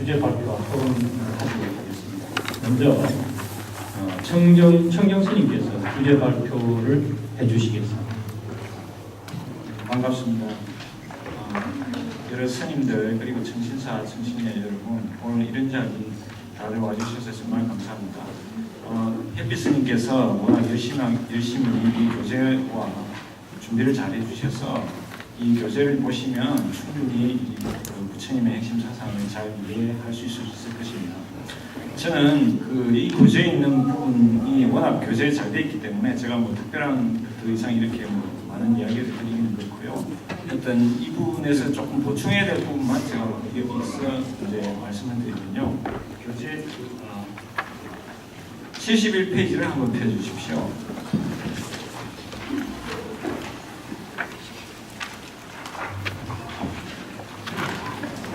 주제 발표와 토론을 하도록 하겠습니다. 먼저 청정 스님께서 주제 발표를 해주시겠습니다. 반갑습니다. 여러 스님들 그리고 청신사, 청신녀 여러분, 오늘 이런 자리 다들 와주셔서 정말 감사합니다. 햇빛 스님께서 워낙 열심히 이 교재와 준비를 잘 해주셔서 이 교재를 보시면 충분히 부처님의 핵심 사상을 잘 이해할 수 있을 것입니다. 저는 이 교재에 있는 부분이 워낙 교재에 잘 되어 있기 때문에 제가 특별한 더 이상 이렇게 많은 이야기를 드리기는 그렇고요. 어떤 이 부분에서 조금 보충해야 될 부분만 제가 여기서 이제 말씀을 드리면요. 교재 71페이지를 한번 펴주십시오.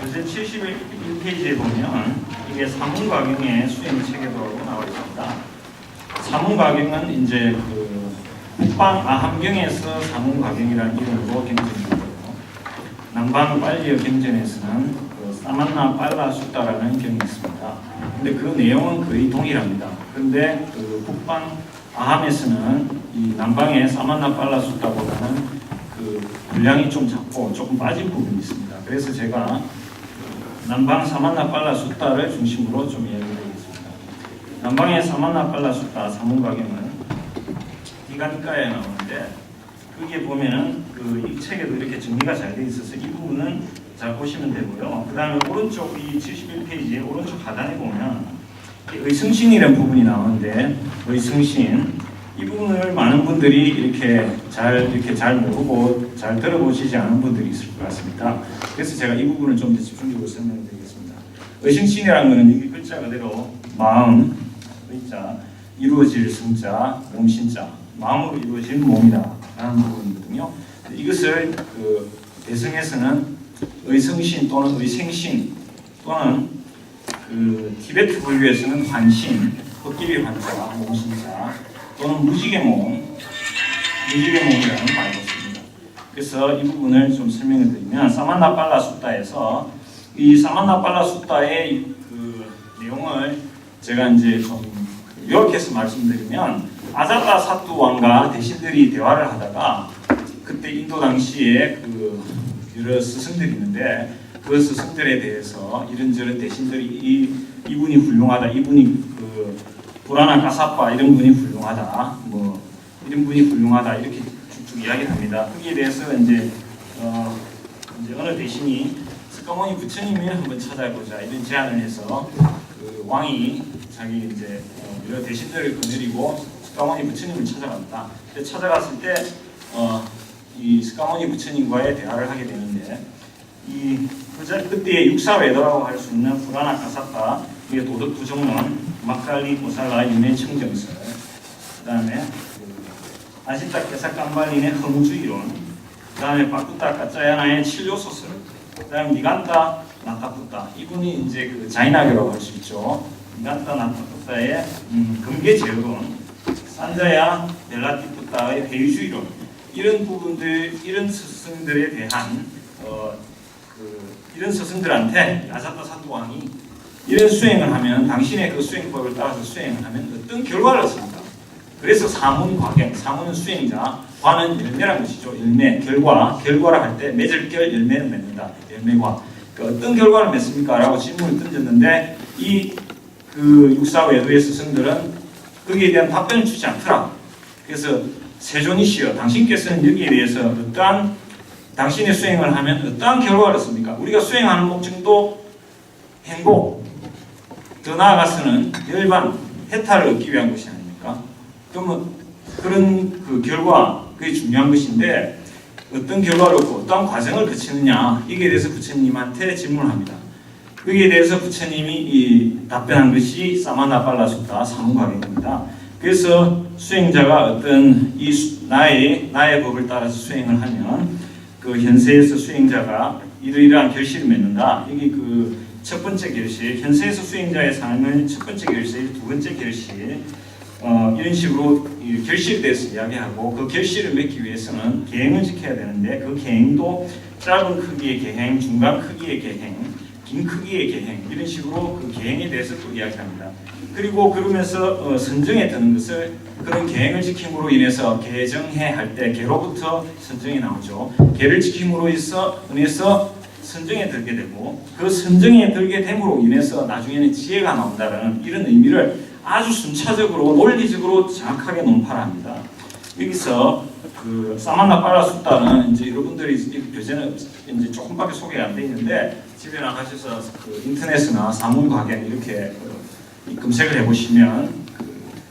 교재 71페이지에 보면 이게 사문과경의 수행 체계도라고 나와 있습니다. 사문과경은 이제 북방 아함경에서 사문과경이라는 이름으로 경전이고요. 남방 빨리어 경전에서는 사만나 빨라 숫다라는 경이 있습니다. 근데 그 내용은 거의 동일합니다. 그런데 북방 아함에서는 이 남방의 사만나 빨라 숫다보다는 분량이 좀 작고 조금 빠진 부분이 있습니다. 그래서 제가 남방 사만나 빨라 숫다를 중심으로 좀 이야기드리겠습니다. 남방의 사만나 빨라 숫다 사문과경은 디가니까에 나오는데 거기에 보면은 이 책에도 이렇게 정리가 잘 되어 있어서 이 부분은 잘 보시면 되고요. 그 다음에 오른쪽 이 71페이지의 오른쪽 하단에 보면 의승신이라는 부분이 나오는데 의승신 이 부분을 많은 분들이 이렇게 잘 모르고 잘 들어보시지 않은 분들이 있을 것 같습니다. 그래서 제가 이 부분을 좀 더 집중적으로 설명드리겠습니다. 의승신이라는 것은 이 글자 그대로 마음, 의자, 이루어질 성자, 몸신자, 마음으로 이루어진 몸이다 라는 부분이거든요. 이것을 대승에서는 의성신 또는 의생신 또는 티베트 불교에서는 환신, 헛기비 환자, 몸신자 또는 무지개 몸이라는 말을 씁니다. 그래서 이 부분을 좀 설명을 드리면 사만나 빨라 숫다에서 이 사만나 빨라 숫다의 내용을 제가 이제 좀 요약해서 말씀드리면 아자타 사투 왕과 대신들이 대화를 하다가 그때 인도 당시에 여러 스승들이 있는데 그 스승들에 대해서 이런저런 대신들이 이분이 훌륭하다, 이분이 불아나 가사파 이런 분이 훌륭하다, 이런 분이 훌륭하다 이렇게 쭉쭉 이야기를 합니다. 거기에 대해서 이제 어느 대신이 스카모니 부처님을 한번 찾아보자 이런 제안을 해서 왕이 자기 이제 여러 대신들을 거느리고 스카모니 부처님을 찾아갑니다. 찾아갔을 때 이 스카모니 부처님과의 대화를 하게 되는데 그때의 육사외도라고 할 수 있는 불아나 가사파, 이게 도덕부정론, 막갈리 보살라 윤회 청정설, 그다음에 아시타 케사깜발린의 허무주의론, 그다음에 바쿠타 까짜야나의 칠료소설, 그다음에 니간타 나타푸타, 이분이 이제 자이나교라고 할 수 있죠. 니간타 나타푸타의 금계제어론, 산자야 벨라티푸타의 회의주의론, 이런 부분들, 이런 스승들에 대한 이런 스승들한테 아사타 사투왕이 이런 수행을 하면 당신의 그 수행법을 따라서 수행을 하면 어떤 결과를 얻습니다. 그래서 사문과경, 사문은 수행자, 과는 열매라는 것이죠. 열매, 결과라 할 때 맺을결 열매를 맺는다. 열매과. 어떤 결과를 맺습니까? 라고 질문을 던졌는데 육사외도의 스승들은 거기에 대한 답변을 주지 않더라. 그래서 세존이시여, 당신께서는 여기에 대해서 어떠한 당신의 수행을 하면 어떠한 결과를 얻습니까? 우리가 수행하는 목적도 행복, 더 나아가서는 열반, 해탈을 얻기 위한 것이 아닙니까? 그러면 그런 결과, 그게 중요한 것인데 어떤 결과를 얻고 어떠한 과정을 거치느냐, 이게 대해서 부처님한테 질문을 합니다. 거기에 대해서 부처님이 답변한 것이 사마나 빨라숫다 사문과경입니다. 그래서 수행자가 어떤 나의 법을 따라서 수행을 하면 현세에서 수행자가 이러이러한 결실을 맺는다. 이게 첫 번째 결실, 현세에서 수행자의 삶을 첫 번째 결실, 두 번째 결실, 이런 식으로 결실에 대해서 이야기하고 그 결실을 맺기 위해서는 계행을 지켜야 되는데 그 계행도 짧은 크기의 계행, 중간 크기의 계행, 긴 크기의 계행 이런 식으로 그 계행에 대해서 또 이야기합니다. 그리고 그러면서 선정에 드는 것을 그런 계행을 지킴으로 인해서 계정해 할 때 계로부터 선정이 나오죠. 계를 지킴으로 인해서 선정에 들게 되고 그 선정에 들게 됨으로 인해서 나중에는 지혜가 나온다는 이런 의미를 아주 순차적으로 논리적으로 정확하게 논파를 합니다. 여기서 그 사만나 팔라숫다는 이제 여러분들이 교재는 이제 조금밖에 소개가 안 돼 있는데 집에 나가셔서 그 인터넷이나 사문과경 이렇게 검색을 해보시면 그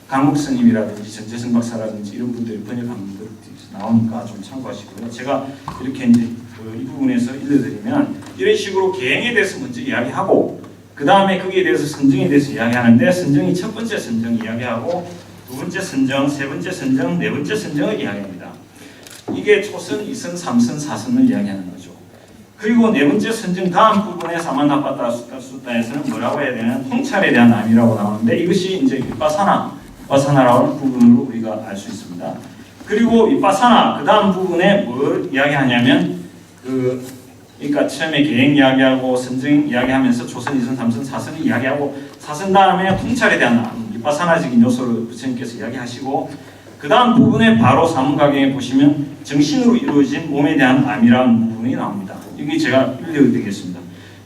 강국 스님이라든지 전재승 박사라든지 이런 분들이 번역한 분들이 나오니까 좀 참고하시고요. 제가 이렇게 이제 이 부분에서 읽어드리면 이런 식으로 계행에 대해서 먼저 이야기하고 그 다음에 거기에 대해서 선정에 대해서 이야기하는데 선정이 첫 번째 선정 이야기하고 두 번째 선정, 세 번째 선정, 네 번째 선정을 이야기합니다. 이게 초선, 이선, 삼선, 사선을 이야기하는 거죠. 그리고 네 번째 선정 다음 부분에 사만나빠따 숫다에서는 뭐라고 해야 되나 통찰에 대한 암이라고 나오는데 이것이 이제 윗바사나라는 부분으로 우리가 알 수 있습니다. 그리고 윗바사나 그 다음 부분에 뭘 이야기하냐면 그러니까 처음에 계행 이야기하고 선정 이야기하면서 초선, 이선, 삼선, 사선을 이야기하고 사선 다음에 통찰에 대한 암, 윗바사나적인 요소를 부처님께서 이야기하시고 그 다음 부분에 바로 사문가경에 보시면 정신으로 이루어진 몸에 대한 암이라는 부분이 나옵니다. 여기 제가 읽어드리겠습니다.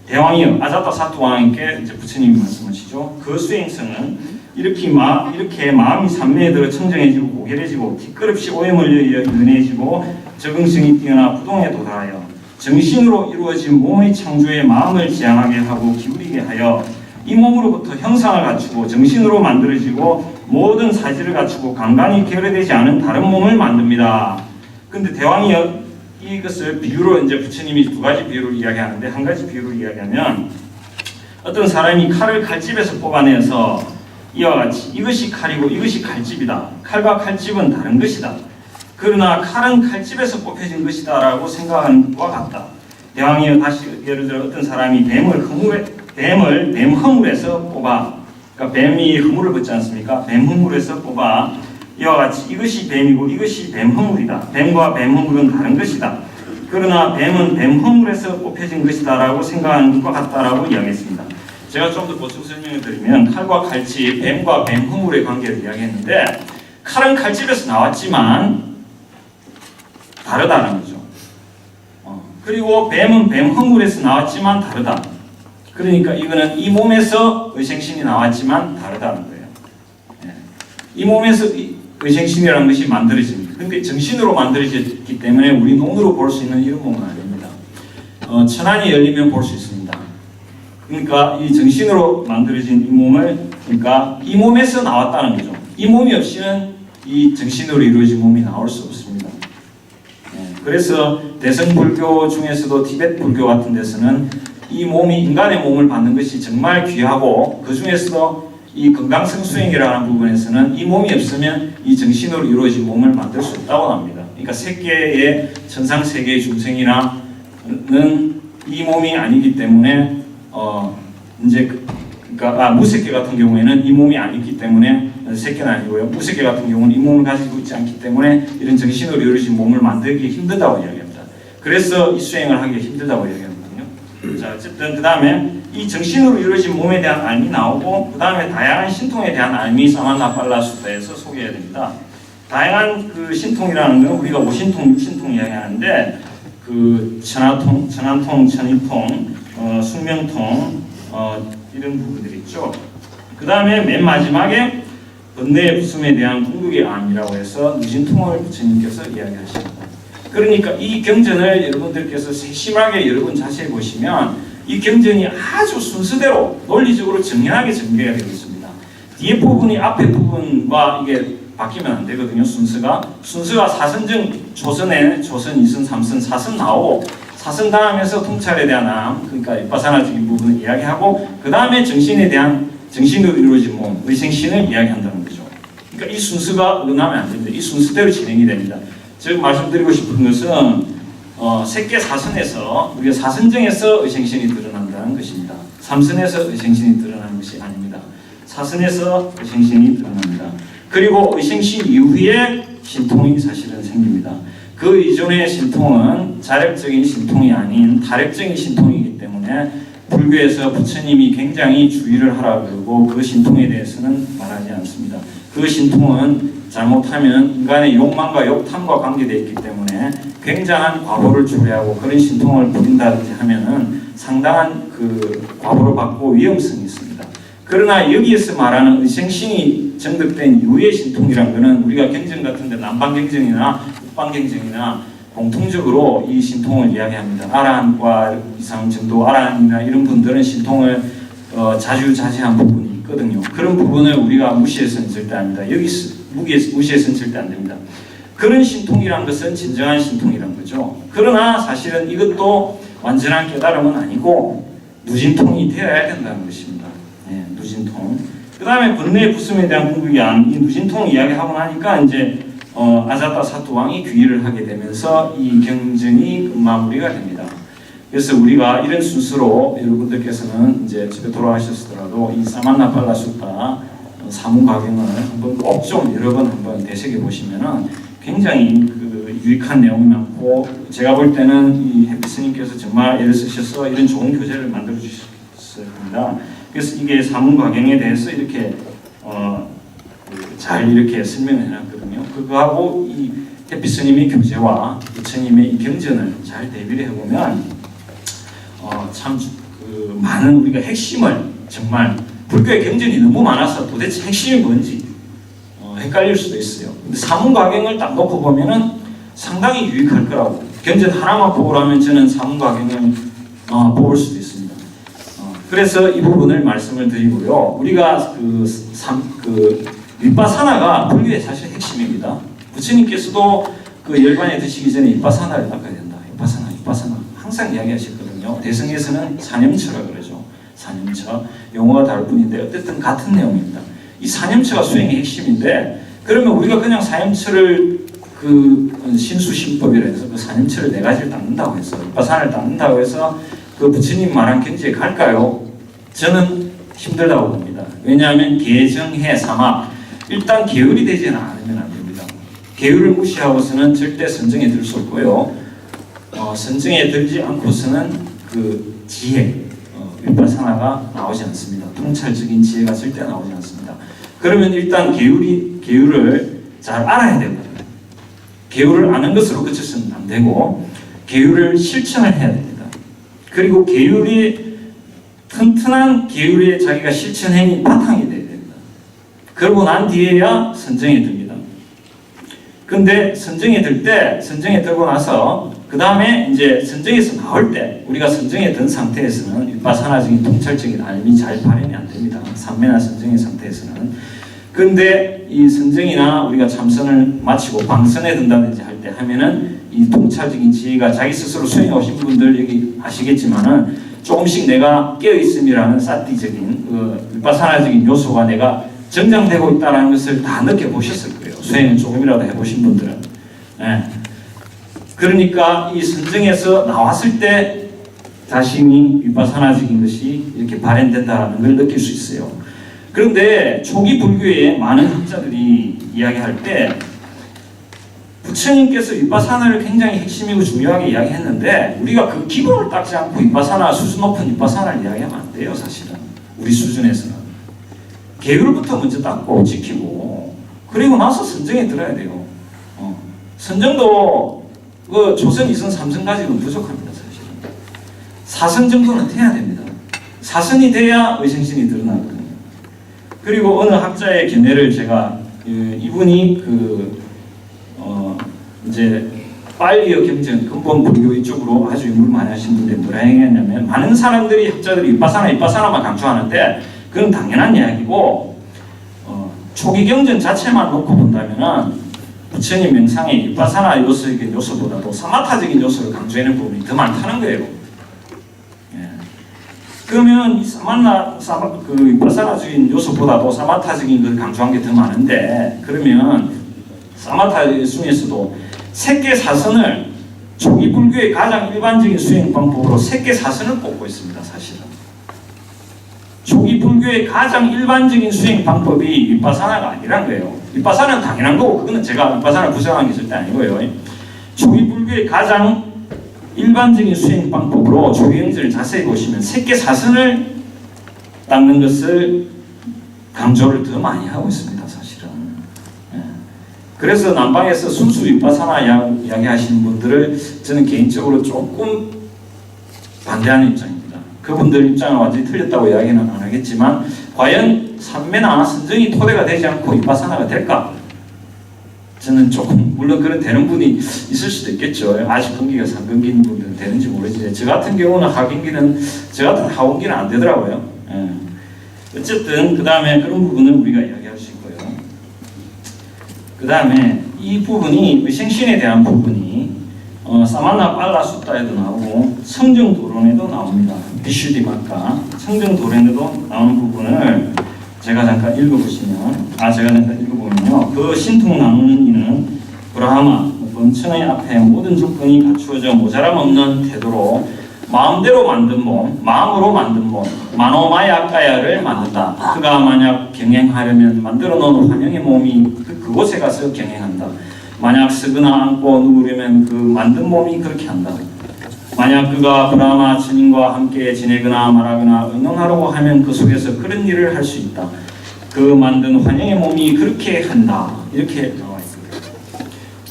대왕이여 아자타 사투왕께 이제 부처님이 말씀하시죠. 그 수행성은 이렇게 마음이 삼매에 들어 청정해지고 고결해지고 뒷걸음시 오염을 위하여 은혜해지고 적응성이 뛰어나 부동에 도달하여 정신으로 이루어진 몸의 창조에 마음을 지향하게 하고 기울이게 하여 이 몸으로부터 형상을 갖추고 정신으로 만들어지고 모든 사지를 갖추고 간간히 결여되지 않은 다른 몸을 만듭니다. 근데 대왕이 이것을 비유로 이제 부처님이 두 가지 비유를 이야기하는데 한 가지 비유를 이야기하면 어떤 사람이 칼을 칼집에서 뽑아내서 이와 같이 이것이 칼이고 이것이 칼집이다. 칼과 칼집은 다른 것이다. 그러나 칼은 칼집에서 뽑혀진 것이다 라고 생각하는 것과 같다. 대왕이 다시 예를 들어 어떤 사람이 뱀 허물에서 뽑아 그러니까 뱀이 허물을 벗지 않습니까? 뱀 허물에서 뽑아 이와 같이 이것이 뱀이고 이것이 뱀 허물이다. 뱀과 뱀 허물은 다른 것이다. 그러나 뱀은 뱀 허물에서 뽑혀진 것이다 라고 생각하는 것과 같다라고 이야기했습니다. 제가 좀 더 보충 설명을 드리면 칼과 칼집, 뱀과 뱀 허물의 관계를 이야기했는데 칼은 칼집에서 나왔지만 다르다는 거죠. 그리고 뱀은 뱀 허물에서 나왔지만 다르다. 그러니까 이거는 이 몸에서 의생신이 나왔지만 다르다는 거예요. 이 몸에서 의생신이라는 것이 만들어집니다. 그런데 정신으로 만들어졌기 때문에 우리 눈으로 볼 수 있는 이런 몸은 아닙니다. 천안이 열리면 볼 수 있습니다. 그러니까 이 정신으로 만들어진 이 몸을 그러니까 이 몸에서 나왔다는 거죠. 이 몸이 없이는 이 정신으로 이루어진 몸이 나올 수 없습니다. 그래서 대승불교 중에서도 티베트 불교 같은 데서는 이 몸이 인간의 몸을 받는 것이 정말 귀하고 그 중에서도 이 건강성 수행이라는 부분에서는 이 몸이 없으면 이 정신으로 이루어진 몸을 만들 수 없다고 합니다. 그러니까 세계의 천상 세계의 중생이나는 이 몸이 아니기 때문에 그러니까 무색계 같은 경우에는 이 몸이 아니기 때문에 색계는 아니고요. 무색계 같은 경우는 이 몸을 가지고 있지 않기 때문에 이런 정신으로 이루어진 몸을 만들기 힘들다고 이야기합니다. 그래서 이 수행을 하기 힘들다고 이야기합니다. 자, 어쨌든 그 다음에 이 정신으로 이루어진 몸에 대한 알미 나오고 그 다음에 다양한 신통에 대한 알미 사만나팔라숫다에서 소개해야 됩니다. 다양한 그 신통이라는 건 우리가 5신통, 6신통 이야기하는데 그 천하통, 천안통, 천이통, 숙명통 이런 부분들이 있죠. 그 다음에 맨 마지막에 번뇌의 부숨에 대한 궁극의 암이라고 해서 무진통을 부처님께서 이야기하십니다. 그러니까 이 경전을 여러분들께서 세심하게 여러분 자세히 보시면 이 경전이 아주 순서대로 논리적으로 정연하게 전개가 되어 있습니다. 뒤에 부분이 앞에 부분과 이게 바뀌면 안 되거든요. 순서가 사선정 조선에 조선, 이선, 삼선, 사선 나오고 사선 다음에서 통찰에 대한 암 그러니까 윗바사나적인 부분을 이야기하고 그 다음에 정신에 대한 정신으로 이루어진 몸 의생신을 이야기한다는 거죠. 그러니까 이 순서가 어긋나면 안 됩니다. 이 순서대로 진행이 됩니다. 제가 말씀드리고 싶은 것은 색계 사선에서 우리가 사선정에서 의생신이 드러난다는 것입니다. 삼선에서 의생신이 드러나는 것이 아닙니다. 사선에서 의생신이 드러납니다. 그리고 의생신 이후에 신통이 사실은 생깁니다. 그 이전의 신통은 자력적인 신통이 아닌 타력적인 신통이기 때문에 불교에서 부처님이 굉장히 주의를 하라 그러고 그 신통에 대해서는 말하지 않습니다. 그 신통은 잘못하면 인간의 욕망과 욕탐과 관계되어 있기 때문에 굉장한 과보를 초래하고 그런 신통을 부린다든지 하면은 상당한 그 과보를 받고 위험성이 있습니다. 그러나 여기에서 말하는 의생신이 정득된 이후의 신통이란 것은 우리가 경전 같은데 남방경전이나 북방경전이나 공통적으로 이 신통을 이야기합니다. 아라한과 이상 정도 아라한이나 이런 분들은 신통을 자주자재한 부분이 있거든요. 그런 부분을 우리가 무시해서는 절대 안 됩니다. 무시해서는 절대 안 됩니다. 그런 신통이란 것은 진정한 신통이란 거죠. 그러나 사실은 이것도 완전한 깨달음은 아니고 누진통이 되어야 된다는 것입니다. 네, 누진통. 그 다음에 번뇌 부슴에 대한 공부기한 이 누진통 이야기하고 나니까 이제 아자타 사투왕이 귀의를 하게 되면서 이 경전이 마무리가 됩니다. 그래서 우리가 이런 순서로 여러분들께서는 이제 집에 돌아가셨더라도 이 사만나팔라 수타 사문가경을 한번 꼭 좀 여러 번 한번 되새겨 보시면은 굉장히 그 유익한 내용이 많고 제가 볼 때는 이 햇빛스님께서 정말 애를 쓰셔서 이런 좋은 교재를 만들어 주셨습니다. 그래서 이게 사문가경에 대해서 이렇게 잘 이렇게 설명을 해놨거든요. 그거하고 이 햇빛스님의 교재와 부처님의 이 경전을 잘 대비를 해보면 참 그 많은 우리가 핵심을 정말 불교의 경전이 너무 많아서 도대체 핵심이 뭔지 헷갈릴 수도 있어요. 근데 사문가경을 딱 놓고 보면은 상당히 유익할 거라고. 경전 하나만 보고라면 저는 사문가경을 뽑을 수도 있습니다. 그래서 이 부분을 말씀을 드리고요. 우리가 그 윗바사나가 불교의 사실 핵심입니다. 부처님께서도 그 열반에 드시기 전에 윗바사나를 닦아야 된다. 윗바사나 항상 이야기하셨거든요. 대승에서는 사념처라 그러죠. 사념처. 용어가 다를 뿐인데 어쨌든 같은 내용입니다. 이 사념처가 수행의 핵심인데 그러면 우리가 그냥 사념처를 그 신수신법이라 해서 그 사념처를 네 가지를 닦는다고 해서 윗바사나를 닦는다고 해서 그 부처님 말한 경지에 갈까요? 저는 힘들다고 봅니다. 왜냐하면 계정해 사막 일단 계율이 되지는 않으면 안 됩니다. 계율을 무시하고서는 절대 선정에 들 수 없고요. 선정에 들지 않고서는 그 지혜, 윗바사나가 나오지 않습니다. 통찰적인 지혜가 절대 나오지 않습니다. 그러면 일단 계율을 잘 알아야 되거든요. 계율을 아는 것으로 그쳐서는 안 되고 계율을 실천을 해야 됩니다. 그리고 계율이 튼튼한 계율에 자기가 실천행위 바탕이 돼야 됩니다. 그러고 난 뒤에야 선정에 듭니다. 근데 선정에 들고 나서 그 다음에 이제 선정에서 나올 때 우리가 선정에 든 상태에서는 윗바사나적인 통찰적인 알미 잘 발현이 안 됩니다. 삼매나 선정의 상태에서는. 근데 이 선정이나 우리가 참선을 마치고 방선에 든다든지 할 때 하면은 이 통찰적인 지혜가 자기 스스로 수행해 오신 분들 여기 아시겠지만은 조금씩 내가 깨어있음이라는 사티적인 그 윗바사나적인 요소가 내가 정장되고 있다는 것을 다 느껴보셨을 거예요. 수행을 조금이라도 해보신 분들은. 네. 그러니까 이 선정에서 나왔을 때 자신이 윗바사나적인 것이 이렇게 발현된다는 걸 느낄 수 있어요. 그런데 초기 불교의 많은 학자들이 이야기할 때 부처님께서 윗바사나를 굉장히 핵심이고 중요하게 이야기했는데 우리가 그 기본을 닦지 않고 윗바사나 수준 높은 윗바사나를 이야기하면 안 돼요. 사실은 우리 수준에서는 계율부터 먼저 닦고 지키고 그리고 나서 선정에 들어야 돼요. 선정도 그 조선, 이선, 삼선 가지고는 부족합니다. 사실은 사선 정도는 돼야 됩니다. 사선이 돼야 의생신이 드러나거든요. 그리고 어느 학자의 견해를 제가 이분이 이제 빨리어 경전 근본 불교 이쪽으로 아주 연구를 많이 하신 분인데 뭐라 얘기했냐면 많은 사람들이 학자들이 윗바사나만 강조하는데 그건 당연한 이야기고 초기 경전 자체만 놓고 본다면은 부처님 명상에 윗바사나 요소보다도 사마타적인 요소를 강조하는 부분이 더 많다는 거예요. 예. 그러면 이 윗바사나적인 요소보다도 사마타적인 걸 강조한 게 더 많은데 그러면 사마타 중에서도 색계사선을 초기 불교의 가장 일반적인 수행 방법으로 색계사선을 꼽고 있습니다. 사실은 초기 불교의 가장 일반적인 수행 방법이 윗바사나가 아니란 거예요. 윗바사나는 당연한 거고 그거는 제가 윗바사나 부정하는 게 절대 아니고요. 초기 불교의 가장 일반적인 수행 방법으로 조경지를 자세히 보시면 새끼 사선을 닦는 것을 강조를 더 많이 하고 있습니다. 사실은. 예. 그래서 남방에서 순수 윗바사나 이야기하시는 분들을 저는 개인적으로 조금 반대하는 입장입니다. 그분들 입장은 완전히 틀렸다고 이야기는 안 하겠지만 과연 삼매나 선정이 토대가 되지 않고 윗바사나가 될까? 저는 조금 물론 그런 되는 분이 있을 수도 있겠죠. 아직 근기가 상근기인 분들은 되는지 모르지. 저 같은 경우는 하근기는 저 같은 하원기는 안 되더라고요. 예. 어쨌든 그 다음에 그런 부분을 우리가 이야기할 수 있고요. 그 다음에 이 부분이 의생신에 대한 부분이 사마나 빨라 숫다에도 나오고 성정도론에도 나옵니다. 비슈디마카 성정도론에도 나오는 부분을 제가 잠깐 읽어보시면 제가 잠깐 읽어보면요. 그 신통 나누는 이는 브라하마 번천의 앞에 모든 조건이 갖추어져 모자람 없는 태도로 마음대로 만든 몸, 마음으로 만든 몸, 마노마야까야를 만든다. 그가 만약 경행하려면 만들어 놓은 환영의 몸이 그곳에 가서 경행한다. 만약 쓰거나 앉고 누우려면 그 만든 몸이 그렇게 한다. 만약 그가 브라마 스님과 함께 지내거나 말하거나 의논하려고 하면 그 속에서 그런 일을 할 수 있다. 그 만든 환영의 몸이 그렇게 한다. 이렇게 나와 있습니다.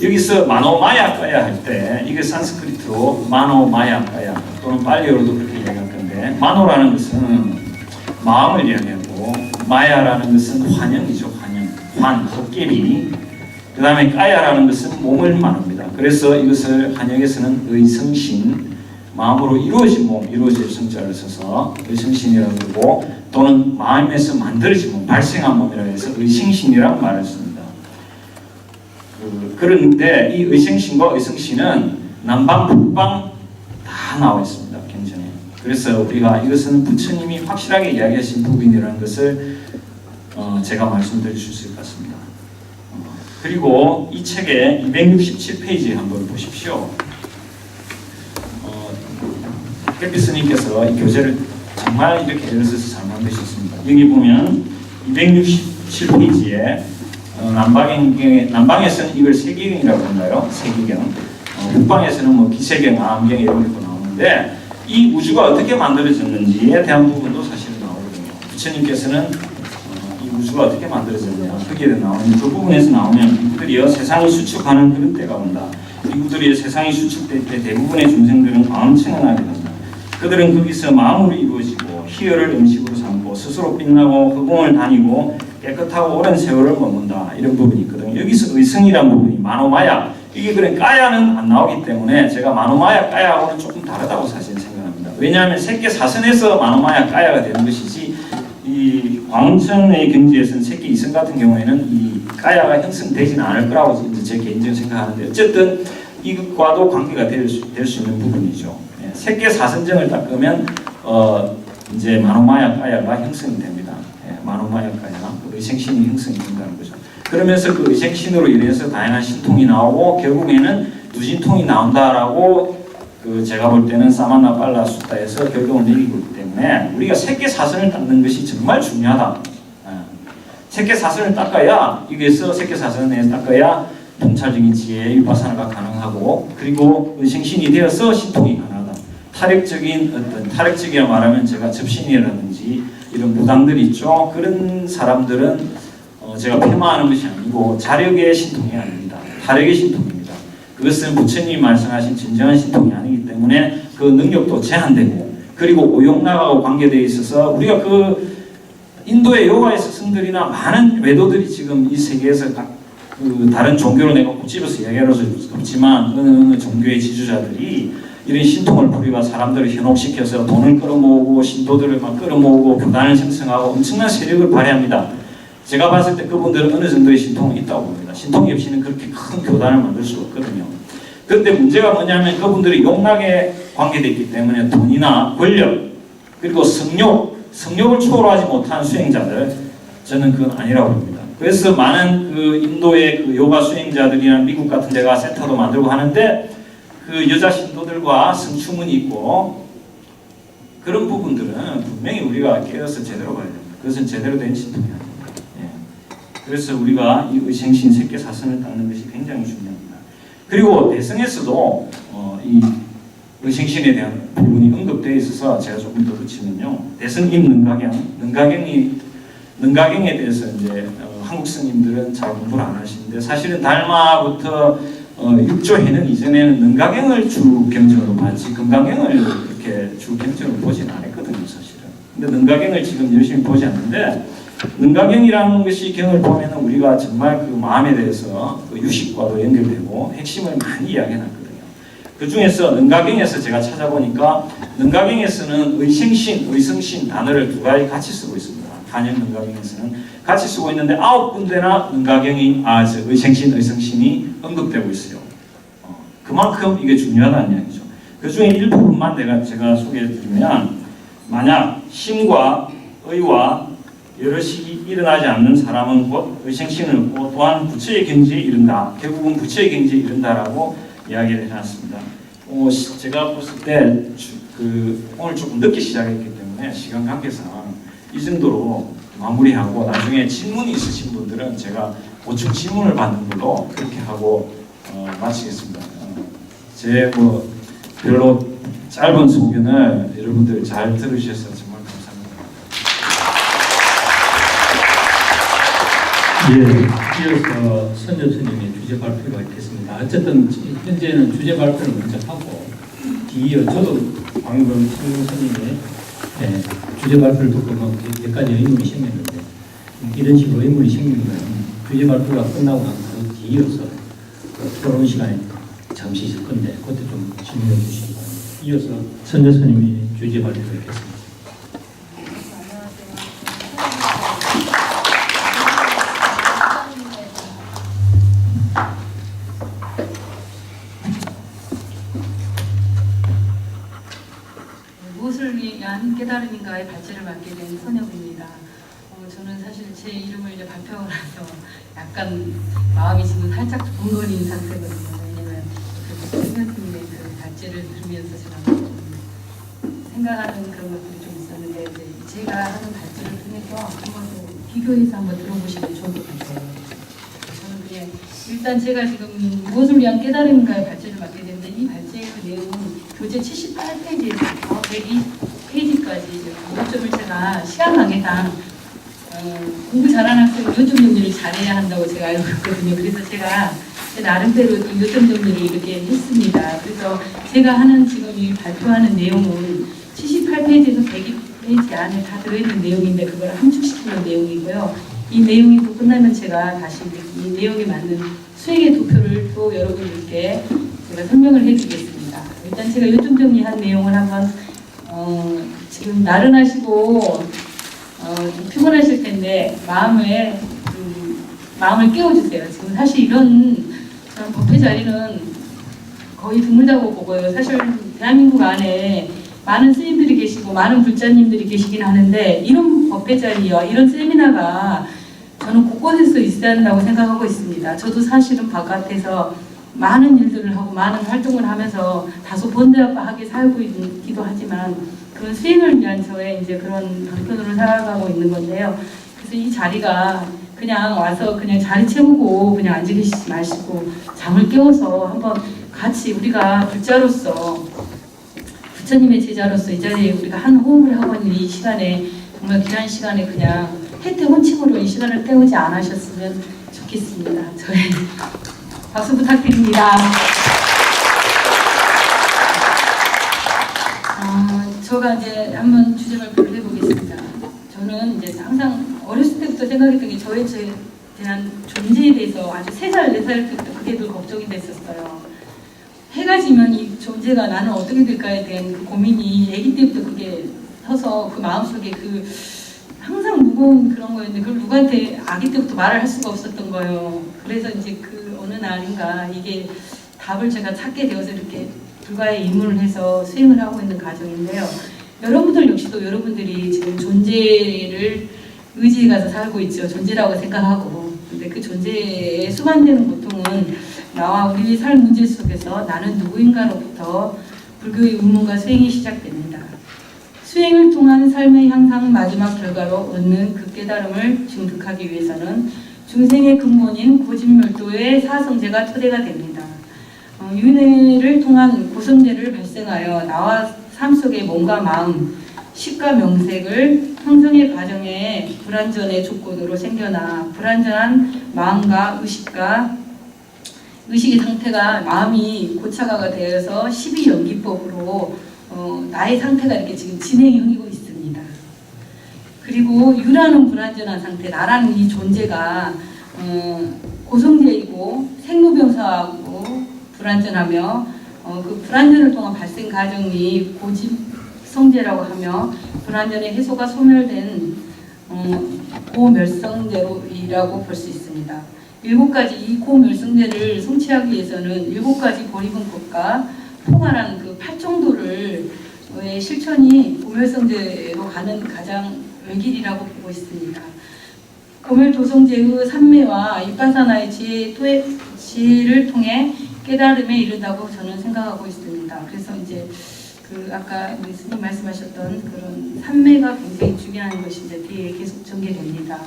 여기서 마노마야까야 할 때 이게 산스크리트로 마노마야까야 또는 빨리어로도 그렇게 이야기할 건데 마노라는 것은 마음을 이야기하고 마야라는 것은 환영이죠. 환영, 헛개비. 그 다음에 까야라는 것은 몸을 말합니다. 그래서 이것을 한역에서는 의성신, 마음으로 이루어진 몸, 이루어질 성자를 써서 의성신이라고 부르고 또는 마음에서 만들어진 몸, 발생한 몸이라고 해서 의생신이라고 말을 씁니다. 그런데 이 의생신과 의성신은 남방, 북방 다 나와 있습니다. 경전에. 그래서 우리가 이것은 부처님이 확실하게 이야기하신 부분이라는 것을 제가 말씀드릴 수 있을 것 같습니다. 그리고 이 책의 267페이지 한번 보십시오. 헬피스님께서 이 교재를 정말 이렇게 애를 써서 잘 만드셨습니다. 여기 보면 267페이지에 남방에서는 이걸 세계경이라고 하나요? 세계경. 북방에서는 뭐 기세경, 암경 이런 것도 나오는데 이 우주가 어떻게 만들어졌는지에 대한 부분도 사실 나오거든요. 부처님께서는 이 우주가 어떻게 만들어졌냐 거기에 나오는 그 부분에서 나오면 이들이여 세상이 수축하는 그런 때가 온다. 이들이 세상이 수축될 때 대부분의 중생들은 광천하게 된다. 그들은 거기서 마음으로 이루어지고 희열을 음식으로 삼고 스스로 빛나고 흑공을 다니고 깨끗하고 오랜 세월을 머문다. 이런 부분이 있거든요. 여기서 의성이라는 부분이 마노마야 이게 그런 까야는 안 나오기 때문에 제가 마노마야 까야하고는 조금 다르다고 사실 생각합니다. 왜냐하면 새끼 사선에서 마노마야 까야가 되는 것이지 이 광천의 경지에서는 새끼 이성 같은 경우에는 이 까야가 형성되지는 않을 거라고 이제 제 개인적으로 생각하는데 어쨌든 이것과도 관계가 될 수 있는 부분이죠. 새끼 사선정을 닦으면 이제 마노마야 까야가 형성이 됩니다. 마노마야 까야 의생신이 형성이 된다는 거죠. 그러면서 그 의생신으로 인해서 다양한 신통이 나오고 결국에는 두신통이 나온다라고 제가 볼 때는 사마나 빨라 숫다에서 결론을 내리고 있기 때문에 우리가 새끼 사선을 닦는 것이 정말 중요하다. 새끼 사선을 닦아야 여기에서 새끼 사선에 닦아야 통찰적인 지혜 윗바사나가 가능하고 그리고 의생신이 되어서 신통이 가능하다. 탈핵적이라 말하면 제가 접신이라든지 이런 무당들이 있죠. 그런 사람들은 제가 폄하하는 것이 아니고 자력의 신통이 아닙니다. 탈핵의 신통입니다. 그것은 부처님이 말씀하신 진정한 신통이 아니기 때문에 그 능력도 제한되고 그리고 오용락하고 관계되어 있어서 우리가 그 인도의 요가의 스승들이나 많은 외도들이 지금 이 세계에서 다른 종교를 내가 꼽집어서 이야기할 수 없지만 어느 종교의 지주자들이 이런 신통을 부리고 사람들을 현혹시켜서 돈을 끌어모으고 신도들을 막 끌어모으고 교단을 생성하고 엄청난 세력을 발휘합니다. 제가 봤을 때 그분들은 어느 정도의 신통이 있다고 봅니다. 신통이 없이는 그렇게 큰 교단을 만들 수 없거든요. 그런데 문제가 뭐냐면 그분들이 용락에 관계되어 있기 때문에 돈이나 권력 그리고 성욕을 초월하지 못한 수행자들 저는 그건 아니라고 봅니다. 그래서 많은 그 인도의 그 요가 수행자들이나 미국 같은 데가 센터도 만들고 하는데 그 여자 신도들과 성추문이 있고 그런 부분들은 분명히 우리가 깨어서 제대로 봐야 됩니다. 그것은 제대로 된 신통이 아닙니다. 그래서 우리가 이 의생신 새끼 사선을 닦는 것이 굉장히 중요합니다. 그리고 대성에서도 이 의생신에 대한 부분이 언급되어 있어서 제가 조금 더 붙이면요. 대승임 능가경에 대해서 이제 한국 스님들은 잘 공부를 안 하시는데 사실은 달마부터 육조 해능 이전에는 능가경을 주 경전으로 봤지 금강경을 그렇게 주 경전으로 보지는 않았거든요, 사실은. 근데 능가경을 지금 열심히 보지 않는데 능가경이라는 것이 경을 보면은 우리가 정말 그 마음에 대해서 그 유식과도 연결되고 핵심을 많이 이야기해놨거든요. 그 중에서 능가경에서 제가 찾아보니까 능가경에서는 의생신, 의성신 단어를 두 가지 같이 쓰고 있습니다. 한영 능가경에서는 같이 쓰고 있는데 9군데나 능가경이 의생신, 의성신이 언급되고 있어요. 그만큼 이게 중요하다는 이야기죠. 그 중에 일부분만 제가 소개해드리면 만약 신과 의와 여럿이 일어나지 않는 사람은 곧 의생신을 얻고 또한 부처의 경지에 이른다. 결국은 부처의 경지에 이른다라고 이야기를 해놨습니다. 제가 봤을 때 오늘 조금 늦게 시작했기 때문에 시간 관계상 이 정도로 마무리하고 나중에 질문이 있으신 분들은 제가 보충 질문을 받는 걸로 그렇게 하고 마치겠습니다. 제 별로 짧은 소견을 여러분들 잘 들으셔서 정말 감사합니다. 예, 이어서 선엽스님의 주제 발표가 있겠습니다. 어쨌든 현재는 주제 발표를 먼저 하고 뒤이어 저도 방금 선생님의 주제 발표를 듣고 몇 가지 의문이 생겼는데 이런 식으로 의문이 생기면 주제 발표가 끝나고 난 그 뒤이어서 토론 시간에 잠시 있을 건데 그때 좀 질문해 주시기 바랍니다. 이어서 선재선님이 주제 발표를 하겠습니다. 무엇을 위한 깨달음인가의 발제를 맡게 된 선혁입니다. 저는 사실 제 이름을 이제 발표하고 나서 약간 마음이 지금 살짝 벙거린 상태거든요. 왜냐면 선혁님의 그 발제를 들으면서 제가 생각하는 그런 것들이 좀 있었는데 이제 제가 하는 발제를 통해서 한번 비교해서 한번 들어보시면 좋을 것 같아요. 저는 그냥 일단 제가 지금 무엇을 위한 깨달음인가의 발제를 맡게 됐는데 이 발제의 내용은 교재 78페이지에서 102페이지까지 요점을 제가 시간 관계상 공부 잘하는 학생은 요점 정리를 잘해야 한다고 제가 알고 있거든요. 그래서 제가 제 나름대로 요점 정리를 이렇게 했습니다. 그래서 제가 하는 지금 이 발표하는 내용은 78페이지에서 102페이지 안에 다 들어있는 내용인데 그걸 함축시키는 내용이고요. 이 내용이 또 끝나면 제가 다시 이 내용에 맞는 수행의 도표를 또 여러분들께 제가 설명을 해드리겠습니다. 일단 제가 요점 정리한 내용을 한번 지금 나른하시고 피곤하실 텐데 마음을 깨워주세요. 지금 사실 이런 법회 자리는 거의 드물다고 보고요. 사실 대한민국 안에 많은 스님들이 계시고 많은 불자님들이 계시긴 하는데 이런 법회 자리와 이런 세미나가 저는 곳곳에서 있어야 한다고 생각하고 있습니다. 저도 사실은 바깥에서 많은 일들을 하고 많은 활동을 하면서 다소 번잡하게 살고 있기도 하지만 그런 수행을 위한 저의 이제 그런 방편으로 살아가고 있는 건데요. 그래서 이 자리가 그냥 와서 그냥 자리 채우고 그냥 앉아 계시지 마시고 잠을 깨워서 한번 같이 우리가 불자로서 부처님의 제자로서 이 자리에 우리가 한 호흡을 하고 있는 이 시간에 정말 귀한 시간에 그냥 해태혼침으로 이 시간을 때우지 않으셨으면 좋겠습니다. 저의 박수 부탁드립니다. 제가 이제 한번 주제 발표를 해보겠습니다. 저는 이제 항상 어렸을 때부터 생각했던 게 저에 대한 존재에 대해서 아주 3살, 4살 때부터 그게 늘 걱정이 됐었어요. 해가 지면 이 존재가 나는 어떻게 될까에 대한 그 고민이 아기 때부터 그게 서서 그 마음속에 그 항상 무거운 그런 거였는데 그걸 누구한테 아기 때부터 말을 할 수가 없었던 거예요. 그래서 이제 그 어느 날인가 이게 답을 제가 찾게 되어서 이렇게 불가에 입문을 해서 수행을 하고 있는 과정인데요. 여러분들 역시도 여러분들이 지금 존재를 의지해 가서 살고 있죠. 존재라고 생각하고. 근데 그 존재에 수반되는 고통은 나와 우리의 삶 문제 속에서 나는 누구인가로부터 불교의 의문과 수행이 시작됩니다. 수행을 통한 삶의 향상 마지막 결과로 얻는 그 깨달음을 증득하기 위해서는 중생의 근본인 고진멸도의 사성제가 토대가 됩니다. 윤회를 통한 고성제를 발생하여 나와 삶 속의 몸과 마음, 식과 명색을 형성의 과정에 불완전의 조건으로 생겨나 불완전한 마음과 의식의 상태가 마음이 고차가가 되어서 12연기법으로 나의 상태가 이렇게 지금 진행형이고 있습니다. 그리고 유라는 불완전한 상태, 나라는 이 존재가 고성제이고 생로병사하고 불완전하며 그 불완전을 통한 발생 과정이 고집성제라고 하며 불완전의 해소가 소멸된 고멸성제로이라고 볼 수 있습니다. 7가지 이 고멸성제를 성취하기 위해서는 7가지 보리분법과 포괄한 그 8정도를 실천이 고멸성제로 가는 가장 외길이라고 보고 있습니다. 고멸도성제의 산매와 이빠사나의 지혜를 통해 깨달음에 이른다고 저는 생각하고 있습니다. 그래서 이제 그 아까 우리 스님 말씀하셨던 그런 산매가 굉장히 중요한 것이 이제 뒤에 계속 전개됩니다.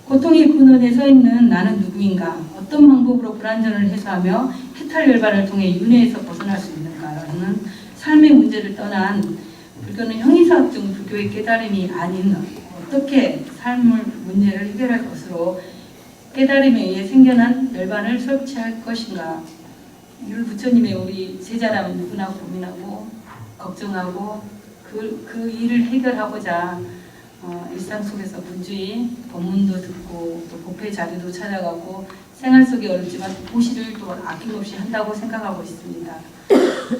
고통의 근원에 서 있는 나는 누구인가? 어떤 방법으로 불완전을 해소하며 해탈열반을 통해 윤회에서 벗어날 수 있는가라는 삶의 문제를 떠난 불교는 형이사학적 불교의 깨달음이 아닌 어떻게 삶의 문제를 해결할 것으로 깨달음에 의해 생겨난 열반을 설치할 것인가. 율 부처님의 우리 제자라면 누구나 고민하고 걱정하고 그 일을 해결하고자 일상 속에서 분주히 법문도 듣고 또 법회 자리도 찾아가고 생활 속에 어렵지만 보시를 또 아낌없이 한다고 생각하고 있습니다.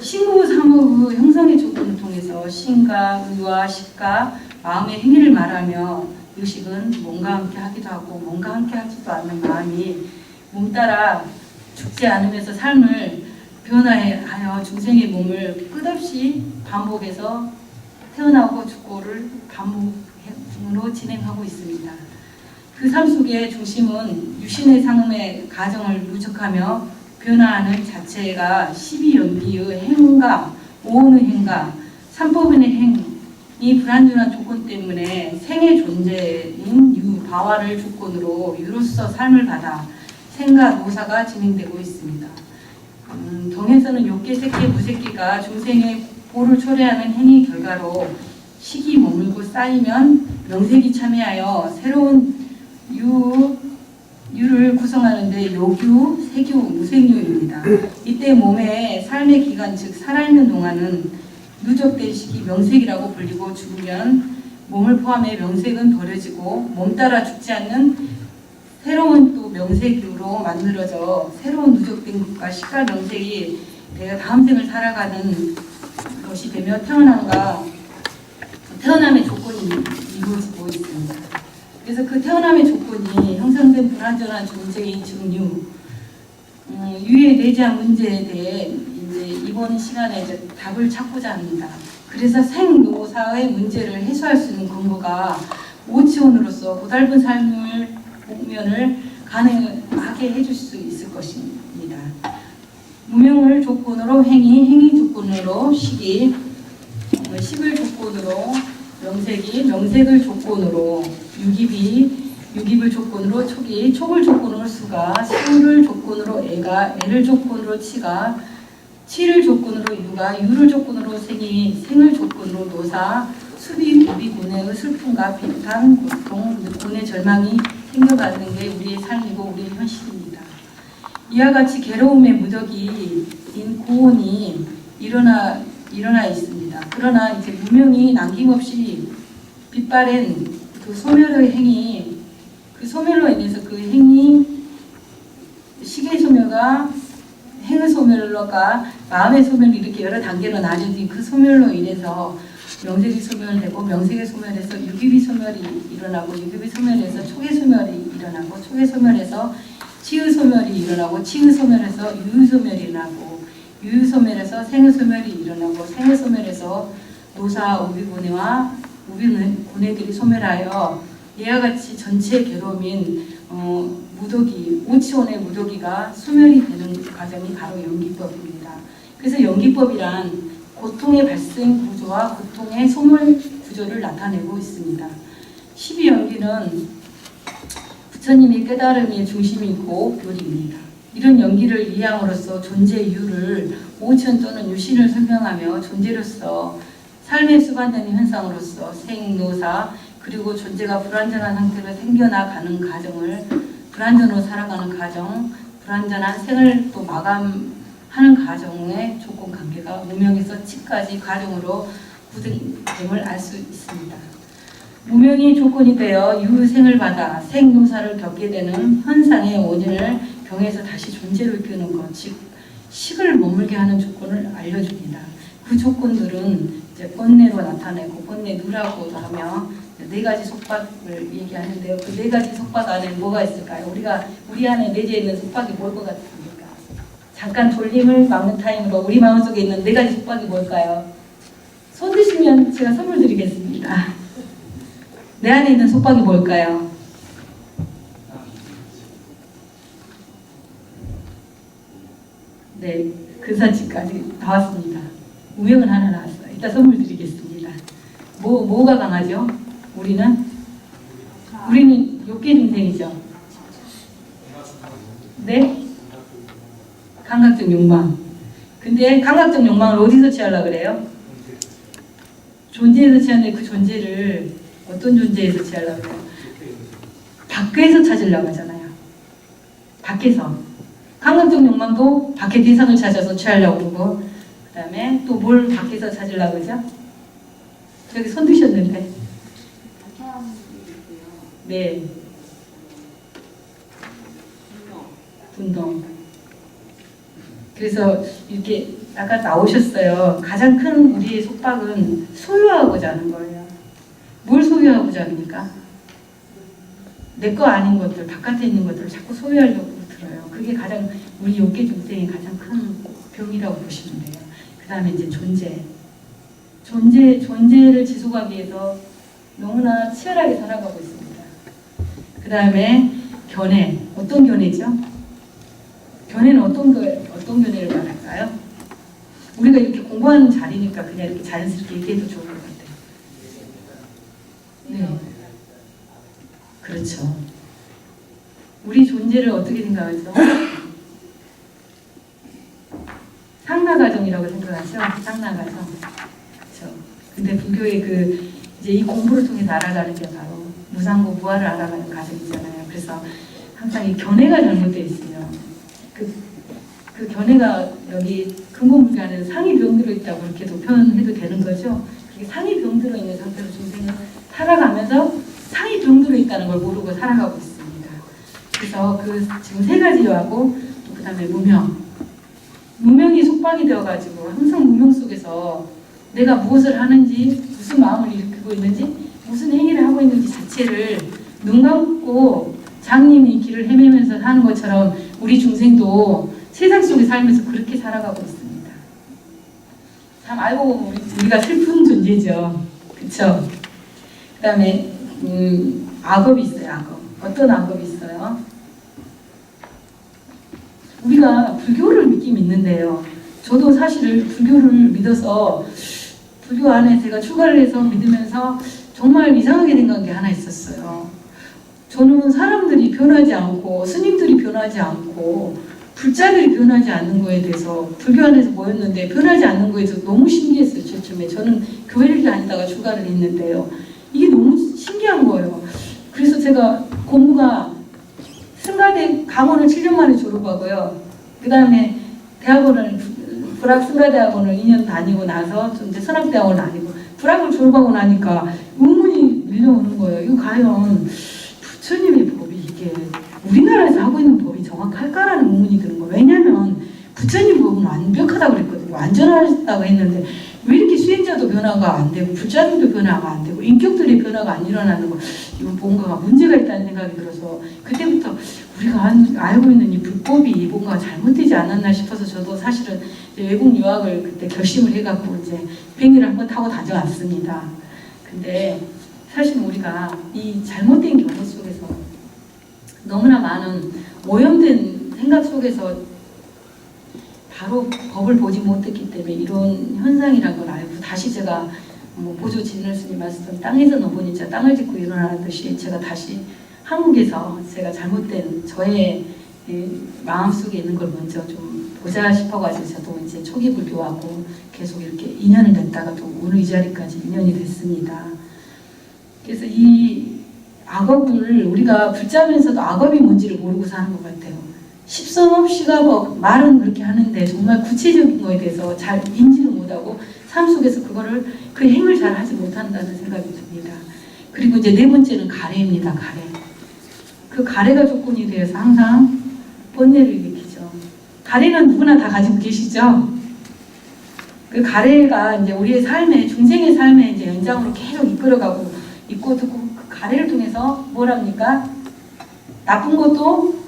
신구 삼업의 형성의 조건을 통해서 신과 의와 식과 마음의 행위를 말하며 의식은 몸과 함께 하기도 하고 몸과 함께 하지도 않는 마음이 몸 따라 죽지 않으면서 삶을 변화하여 중생의 몸을 끝없이 반복해서 태어나고 죽고를 반복으로 진행하고 있습니다. 그 삶 속의 중심은 유신의 상음의 가정을 누적하며 변화하는 자체가 12연기의 행과 오온의 행과 삼법인의 행이 불완전한 조건 때문에 생의 존재인 유, 바화를 조건으로 유로서 삶을 받아 생과 노사가 진행되고 있습니다. 동에서는 욕계, 색계, 무색계가 중생의 보를 초래하는 행위 결과로 식이 머물고 쌓이면 명색이 참여하여 새로운 유를 구성하는 데 요규, 세규, 무색유입니다. 이때 몸의 삶의 기간 즉 살아있는 동안은 누적된 식이 명색이라고 불리고 죽으면 몸을 포함해 명색은 버려지고 몸 따라 죽지 않는 새로운 또 명색으로 만들어져 새로운 누적된 것과 식과 명색이 내가 다음 생을 살아가는 것이 되며 태어남의 조건이 이루어지고 있습니다. 그래서 그 태어남의 조건이 형성된 불완전한 존재인 증유, 유의 내재한 문제에 대해 이제 이번 시간에 이제 답을 찾고자 합니다. 그래서 생노사의 문제를 해소할 수 있는 근거가 오치원으로서 고달픈 삶을 복면을 가능하게 해줄 수 있을 것입니다. 무명을 조건으로 행위 조건으로 식이, 식을 조건으로 명색이, 명색을 조건으로 유깁을 조건으로 촉이, 촉을 조건으로 수가, 수를 조건으로 애가, 애를 조건으로 치가, 치를 조건으로 유가, 유를 조건으로 생이, 생을 조건으로 노사, 수비, 우비, 고뇌의 슬픔과 비탄, 고통, 고뇌, 절망이 생겨가는 게 우리의 삶이고 우리의 현실입니다. 이와 같이 괴로움의 무더기인 고온이 일어나 있습니다. 그러나 이제 무명이 남김없이 빛바랜 그 소멸의 행위, 그 소멸로 인해서 그 행위, 식의 소멸과 행의 소멸과 마음의 소멸이 이렇게 여러 단계로 나뉘어진 그 소멸로 인해서 명색이 소멸되고 명색의 소멸에서 유깁이 소멸이 일어나고 유깁이 소멸에서 촉의 소멸이 일어나고 촉의 소멸에서 치의 소멸이 일어나고 치의 소멸에서 유의 소멸이 일어나고 유의 소멸에서 생의 소멸이 일어나고 생의 소멸에서 노사 우비고뇌와 우비고뇌들이 소멸하여 이와 같이 전체 괴로움인 무더기, 오치원의 무더기가 소멸이 되는 과정이 바로 연기법입니다. 그래서 연기법이란 고통의 발생 구조와 고통의 소멸 구조를 나타내고 있습니다. 12연기는 부처님의 깨달음의 중심이고 묘리입니다. 이런 연기를 이해함으로써 존재 이유를 오천 또는 유신을 설명하며 존재로서 삶에 수반되는 현상으로서 생노사 그리고 존재가 불완전한 상태로 생겨나가는 과정을 불완전으로 살아가는 과정, 불완전한 생을 또 마감하는 과정의 조건 관계가 무명에서 치까지 과정으로 구성됨을 알 수 있습니다. 무명이 조건이 되어 유생을 받아 생노사를 겪게 되는 현상의 원인을 병에서 다시 존재로 이끄는 것, 즉 식을 머물게 하는 조건을 알려줍니다. 그 조건들은 이제 번뇌로 나타내고 번뇌누라고도 하며 네 가지 속박을 얘기하는데요. 그 네 가지 속박 안에 뭐가 있을까요? 우리 안에 내재 있는 속박이 뭘 것 같습니까? 잠깐 돌림을 막는 타임으로 우리 마음속에 있는 네 가지 속박이 뭘까요? 손 드시면 제가 선물 드리겠습니다. 내 안에 있는 속박이 뭘까요? 네, 근사치까지 나왔습니다. 무명은 하나 나왔어요. 이따 선물 드리겠습니다. 뭐가 강하죠? 우리는 욕계 중생이죠. 네? 감각적 욕망. 근데 감각적 욕망을 어디서 취하려고 그래요? 존재에서 취하는데 그 존재를 어떤 존재에서 취하려고 그래요? 밖에서 찾으려고 하잖아요. 밖에서. 감각적 욕망도 밖의 대상을 찾아서 취하려고 그러고 그 다음에 또 뭘 밖에서 찾으려고 그러죠? 저기 손 드셨는데. 네. 분동. 그래서 이렇게 아까 나오셨어요. 가장 큰 우리의 속박은 소유하고자 하는 거예요. 뭘 소유하고자 합니까? 내 거 아닌 것들, 바깥에 있는 것들을 자꾸 소유하려고 들어요. 그게 가장 우리 욕계 중생의 가장 큰 병이라고 보시면 돼요. 그 다음에 이제 존재를 지속하기 위해서 너무나 치열하게 살아가고 있습니다. 그 다음에 견해, 어떤 견해죠? 견해는 어떤 견해를 말할까요? 우리가 이렇게 공부하는 자리니까 그냥 이렇게 자연스럽게 얘기해도 좋을 것 같아요. 네, 그렇죠. 우리 존재를 어떻게 생각하죠? 상나가정이라고 생각하죠? 상나가정. 그렇죠. 근데 불교의 이제 이 공부를 통해서 알아가는 게 바로 무상고 무아를 알아가는 과정이잖아요. 그래서 항상 이 견해가 잘못되어 있으면 그 견해가 여기 근본불교안에는 상이 병들어 있다고 그렇게도 표현해도 되는 거죠. 그게 상이 병들어 있는 상태로 중생은 살아가면서 상이 병들어 있다는 걸 모르고 살아가고 있습니다. 그래서 지금 세 가지하고 또 그 다음에 무명이 속박이 되어가지고 항상 무명 속에서 내가 무엇을 하는지 무슨 마음을 일으키고 있는지 무슨 행위를 하고 있는지 자체를 눈 감고 장님이 길을 헤매면서 사는 것처럼 우리 중생도 세상 속에 살면서 그렇게 살아가고 있습니다. 참 알고 보면 우리가 슬픈 존재죠. 그쵸? 그 다음에 악업이 있어요. 악업. 어떤 악업이 있어요? 우리가 불교를 믿는데요. 저도 사실 불교를 믿어서 불교 안에 제가 출가를 해서 믿으면서 정말 이상하게 생각한 게 하나 있었어요. 저는 사람들이 변하지 않고 스님들이 변하지 않고 불자들이 변하지 않는 거에 대해서 불교 안에서 모였는데 변하지 않는 거에 대해서 너무 신기했어요. 처음에 저는 교회를 다니다가 출가를 했는데요. 이게 너무 신기한 거예요. 그래서 제가 공부가 승가대 강원을 7년 만에 졸업하고요. 그 다음에 대학원을 불학 승가대학원을 2년 다니고 나서 이제 선학대학원 다니고 불학을 졸업하고 나니까 의문이 밀려오는 거예요. 이거 과연 부처님의 법이 이게 우리나라에서 하고 있는 법이 정확할까라는 의문이 드는 거예요. 왜냐하면 부처님 법은 완벽하다고 그랬거든요. 완전하다고 했는데 왜 이렇게 수행자도 변화가 안 되고 불자들도 변화가 안 되고 인격들의 변화가 안 일어나는 거 이건 뭔가 문제가 있다는 생각이 들어서 그때부터 우리가 알고 있는 이 불법이 뭔가 잘못되지 않았나 싶어서 저도 사실은 외국 유학을 그때 결심을 해갖고 이제 비행기를 한번 타고 다녀왔습니다. 근데 사실 우리가 이 잘못된 견해 속에서 너무나 많은 오염된 생각 속에서 바로 법을 보지 못했기 때문에 이런 현상이라는 걸 알고 다시 제가 보조 진을스님 말씀 땅에서 넘으니 자 땅을 짚고 일어나듯이 제가 다시 한국에서 제가 잘못된 저의 마음속에 있는 걸 먼저 좀 보자 싶어가지고 저도 이제 초기 불교하고 계속 이렇게 인연을 맺다가 또 오늘 이 자리까지 인연이 됐습니다. 그래서 이 악업을 우리가 붙잡으면서도 악업이 뭔지를 모르고 사는 것 같아요. 십선업시가 뭐 말은 그렇게 하는데 정말 구체적인 거에 대해서 잘 인지를 못하고 삶 속에서 그 행을 잘 하지 못한다는 생각이 듭니다. 그리고 이제 네 번째는 가래입니다. 가래. 그 가래가 조건이 되어서 항상 번뇌를 일으키죠. 가래는 누구나 다 가지고 계시죠? 그 가래가 이제 우리의 삶에, 중생의 삶에 이제 연장으로 계속 이끌어가고 있고, 그 가래를 통해서 뭘 합니까? 나쁜 것도,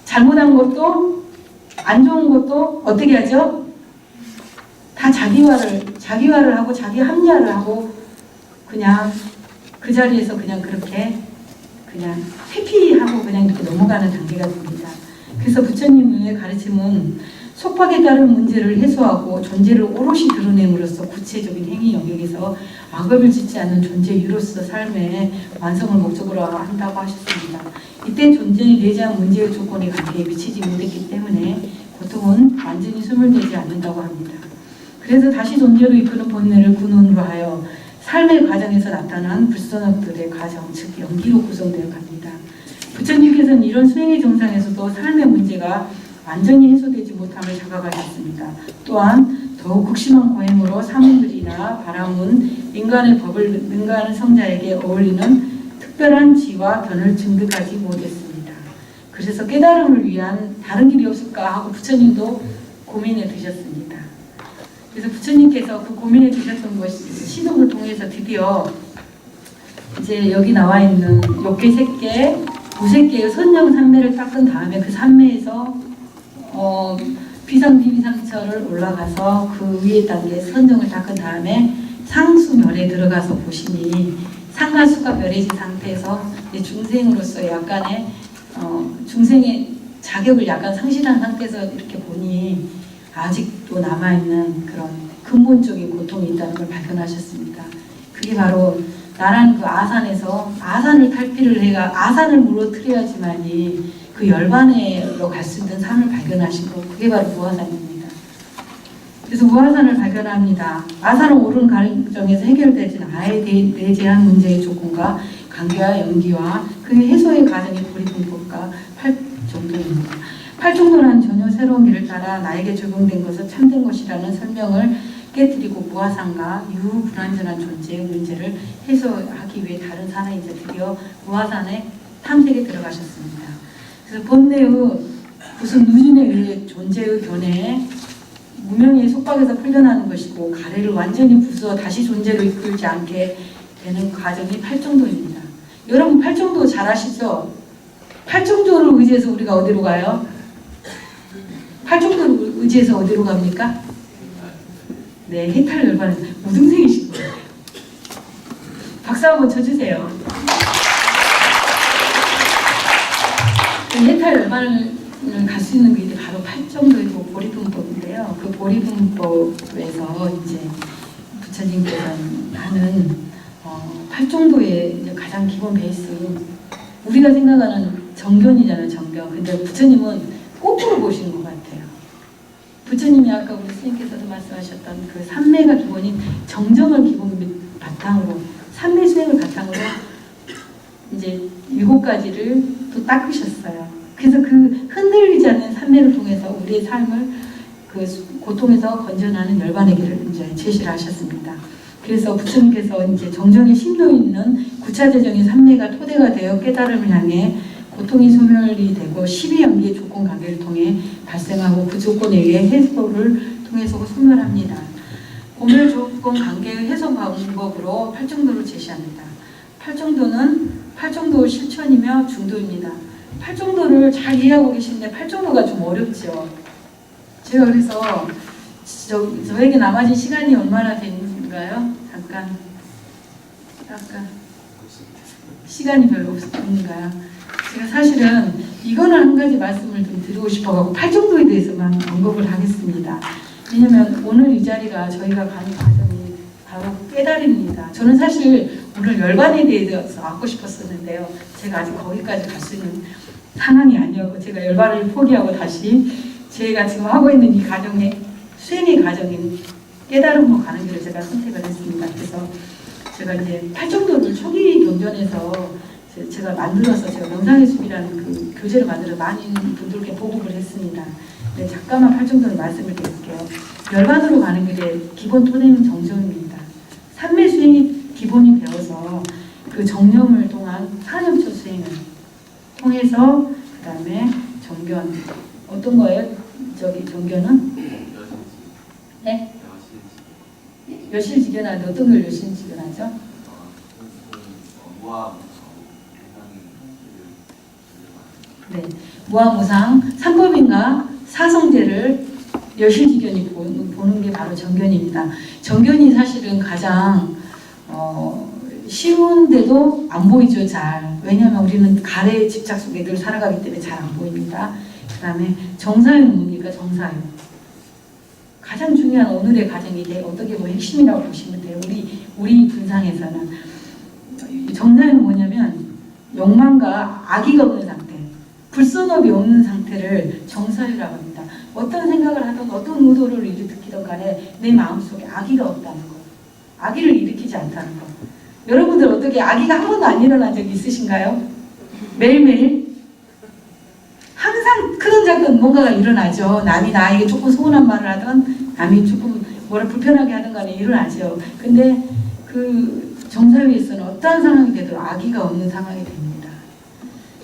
잘못한 것도, 안 좋은 것도 어떻게 하죠? 다 자기화를 하고 자기 합리화를 하고 그냥 그 자리에서 그냥 그렇게 그냥 회피하고 그냥 이렇게 넘어가는 단계가 됩니다. 그래서 부처님의 가르침은 속박에 따른 문제를 해소하고 존재를 오롯이 드러냄으로써 구체적인 행위 영역에서 악업을 짓지 않는 존재유로서 삶의 완성을 목적으로 한다고 하셨습니다. 이때 존재의 내재한 문제의 조건에 관계에 미치지 못했기 때문에 고통은 완전히 소멸되지 않는다고 합니다. 그래서 다시 존재로 이끄는 본능을 근원으로 하여 삶의 과정에서 나타난 불선업들의 과정, 즉 연기로 구성되어 갑니다. 부처님께서는 이런 수행의 정상에서도 삶의 문제가 완전히 해소되지 못함을 자각하셨습니다. 또한 더욱 극심한 고행으로 사문들이나 바라문, 인간의 법을 능가하는 성자에게 어울리는 특별한 지와 견을 증득하지 못했습니다. 그래서 깨달음을 위한 다른 길이 없을까 하고 부처님도 고민에 드셨습니다. 그래서 부처님께서 그 고민에 드셨던 것이 시동을 통해서 드디어 이제 여기 나와 있는 욕계 세계, 무색계의 선정 산매를 닦은 다음에 그 산매에서 비상 비상처를 올라가서 그 위에 단계 선정을 닦은 다음에 상수멸에 들어가서 보시니 상가수가 멸해진 상태에서 중생으로서 약간의 중생의 자격을 약간 상실한 상태에서 이렇게 보니 아직도 남아있는 그런 근본적인 고통이 있다는 걸 발견하셨습니다. 그게 바로 나란 그 아산에서 아산을 탈피를 해가 아산을 무너뜨려야지만이 그 열반에로 갈 수 있는 삶을 발견하신 것, 그게 바로 무아산입니다. 그래서 무아산을 발견합니다. 아산을 오른 과정에서 해결되진 아예 내재한 문제의 조건과 관계와 연기와 그 해소의 과정의 고리분법과 8정도입니다. 8정도는 전혀 새로운 길을 따라 나에게 적용된 것은 참된 것이라는 설명을 깨뜨리고 무아산과 유불완전한 존재의 문제를 해소하기 위해 다른 산에 이제 드디어 무아산의 탐색에 들어가셨습니다. 그래서 본내의 무슨 누진에 의해 존재의 견해에 무명의 속박에서 풀려나는 것이고 가래를 완전히 부수어 다시 존재로 이끌지 않게 되는 과정이 8정도입니다. 여러분 8정도 잘 아시죠? 8정도를 의지해서 우리가 어디로 가요? 8정도를 의지해서 어디로 갑니까? 네, 해탈 열반은 무등생이신 거예요. 박수 한번 쳐주세요. 해탈 열반을 갈 수 있는 게 바로 8정도의 보리분법인데요. 그 보리분법에서 이제 부처님께서 하는 8정도의 가장 기본 베이스인 우리가 생각하는 정견이잖아요, 정견. 근데 부처님은 거꾸로 보시는 것 같아요. 부처님이 아까 우리 스님께서도 말씀하셨던 그 삼매가 기본인 정정을 기본 바탕으로 삼매 수행을 바탕으로 이제 7가지를 또 닦으셨어요. 그래서 그 흔들리지 않는 삼매를 통해서 우리의 삶을 그 고통에서 건져나는 열반의 길을 이제 제시를 하셨습니다. 그래서 부처님께서 이제 정정의 심도 있는 구차재정의 삼매가 토대가 되어 깨달음을 향해 고통이 소멸이 되고 12연기의 조건 관계를 통해 발생하고 그 조건에 의해 해소를 통해서 소멸합니다. 고멸 조건 관계의 해소 방법으로 8정도를 제시합니다. 8정도는 실천이며 중도입니다. 8정도를 잘 이해하고 계시는데 8정도가 좀 어렵죠. 제가 그래서 저에게 남아진 시간이 얼마나 되는가요? 잠깐 시간이 별로 없는가요? 제가 사실은 이거는 한 가지 말씀을 좀 드리고 싶어가지고 8정도에 대해서만 언급을 하겠습니다. 왜냐면 오늘 이 자리가 저희가 가는 과정이 바로 깨달음입니다. 저는 사실 오늘 열반에 대해서 하고 싶었었는데요. 제가 아직 거기까지 갈 수 있는 상황이 아니었고 제가 열반을 포기하고 다시 제가 지금 하고 있는 이 과정에 수행의 과정인 깨달음으로 가는 길을 제가 선택을 했습니다. 그래서 제가 이제 팔정도를 초기 경전에서 제가 만들어서 제가 명상의숲이라는 그 교재를 만들어 많은 분들께 보급을 했습니다. 네, 잠깐만 팔정도를 말씀을 드릴게요. 열반으로 가는 길에 기본 토대는 정정입니다. 삼매 수행이 기본이 되어서 그 정념을 통한 사념초 수행을 통해서 그 다음에 정견 어떤 거예요? 저기 정견은? 네? 여실지견하는데 어떤 걸 여실지견하죠? 네, 무아무상 삼법인과 사성제를 여실지견이 보는 게 바로 정견입니다. 정견이 사실은 가장 쉬운데도 안 보이죠, 잘. 왜냐하면 우리는 가래의 집착 속에 늘 살아가기 때문에 잘 안 보입니다. 그 다음에 정사유는 뭡니까? 정사유. 가장 중요한 오늘의 과정이 이게 어떻게 보면 핵심이라고 보시면 돼요. 우리 분상에서는. 정사유는 뭐냐면 욕망과 악의가 없는 상태, 불선업이 없는 상태를 정사유라고 합니다. 어떤 생각을 하든 어떤 의도를 일으키든 간에 내 마음속에 악의가 없다는 것. 악의를 일으키지 않다는 것. 여러분들 어떻게 악의가 한 번도 안 일어난 적이 있으신가요? 매일매일? 항상 크든 작든 뭔가가 일어나죠. 남이 나에게 조금 서운한 말을 하든 남이 조금 뭐라 불편하게 하든 간에 일어나죠. 근데 그 정사위에서는 어떠한 상황이 돼도 악의가 없는 상황이 됩니다.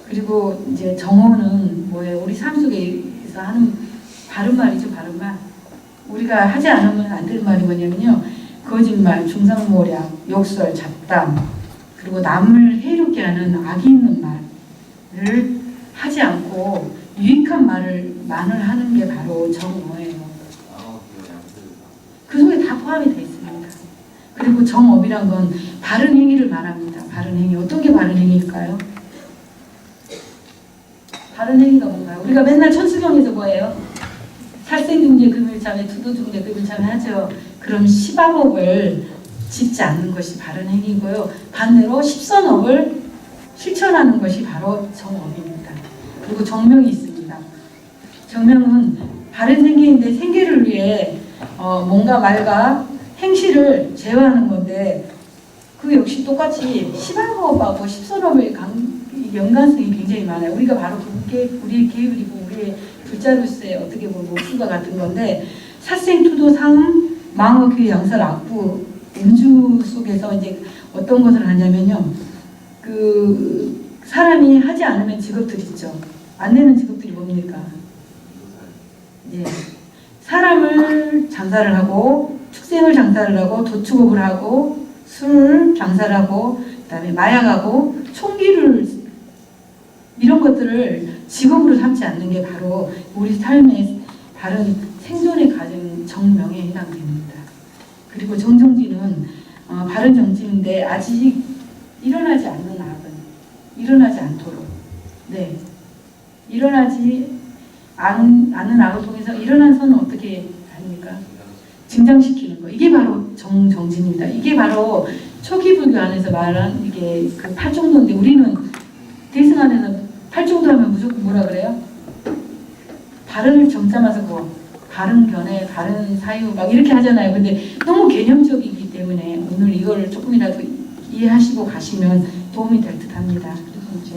그리고 이제 정오는 뭐예요? 우리 삶 속에서 하는 바른말이죠. 바른말. 우리가 하지 않으면 안 되는 말이 뭐냐면요. 거짓말, 중상모략, 욕설, 잡담, 그리고 남을 해롭게 하는 악이 있는 말을 하지 않고 유익한 말을 하는 게 바로 정어예요. 그 속에 다 포함이 되어 있습니다. 그리고 정업이란 건 바른 행위를 말합니다. 바른 행위. 어떤 게 바른 행위일까요? 바른 행위가 뭔가요? 우리가 맨날 천수경에서 뭐예요? 살생중재 금일참회, 투도중재 금일참회 하죠. 그럼 시바법을 짓지 않는 것이 바른 행위고요. 반대로 십선업을 실천하는 것이 바로 정업입니다. 그리고 정명이 있습니다. 정명은 바른 생계인데 생계를 위해 뭔가 말과 행실을 제어하는 건데 그 역시 똑같이 시바법하고 십선업의 연관성이 굉장히 많아요. 우리가 바로 우리의 계율이고 우리의 불자로서의 어떻게 보면 목수가 같은 건데 사생, 투도, 상, 망어, 귀, 양설, 악부, 음주 속에서 이제 어떤 것을 하냐면요. 그 사람이 하지 않으면 직업들 있죠. 안 되는 직업들이 뭡니까? 예. 사람을 장사를 하고 축생을 장사를 하고 도축업을 하고 술 장사를 하고 그다음에 마약하고 총기를 이런 것들을 직업으로 삼지 않는 게 바로 우리 삶의 바른 생존의 과정 정명에 해당됩니다. 그리고 정정지는 바른 정지인데 아직 일어나지 않는 악은 일어나지 않도록 일어나지 않는 악을 통해서 일어난 선은 어떻게 합니까? 증장시키는 거. 이게 바로 정정지입니다. 이게 바로 초기 불교 안에서 말한 이게 그 팔정도인데 우리는 대승 안에서 팔정도 하면 무조건 뭐라 그래요? 바른 정자마서 뭐 바른 견해, 바른 사유 막 이렇게 하잖아요. 근데 너무 개념적이기 때문에 오늘 이걸 조금이라도 이해하시고 가시면 도움이 될 듯합니다. 그리고 이제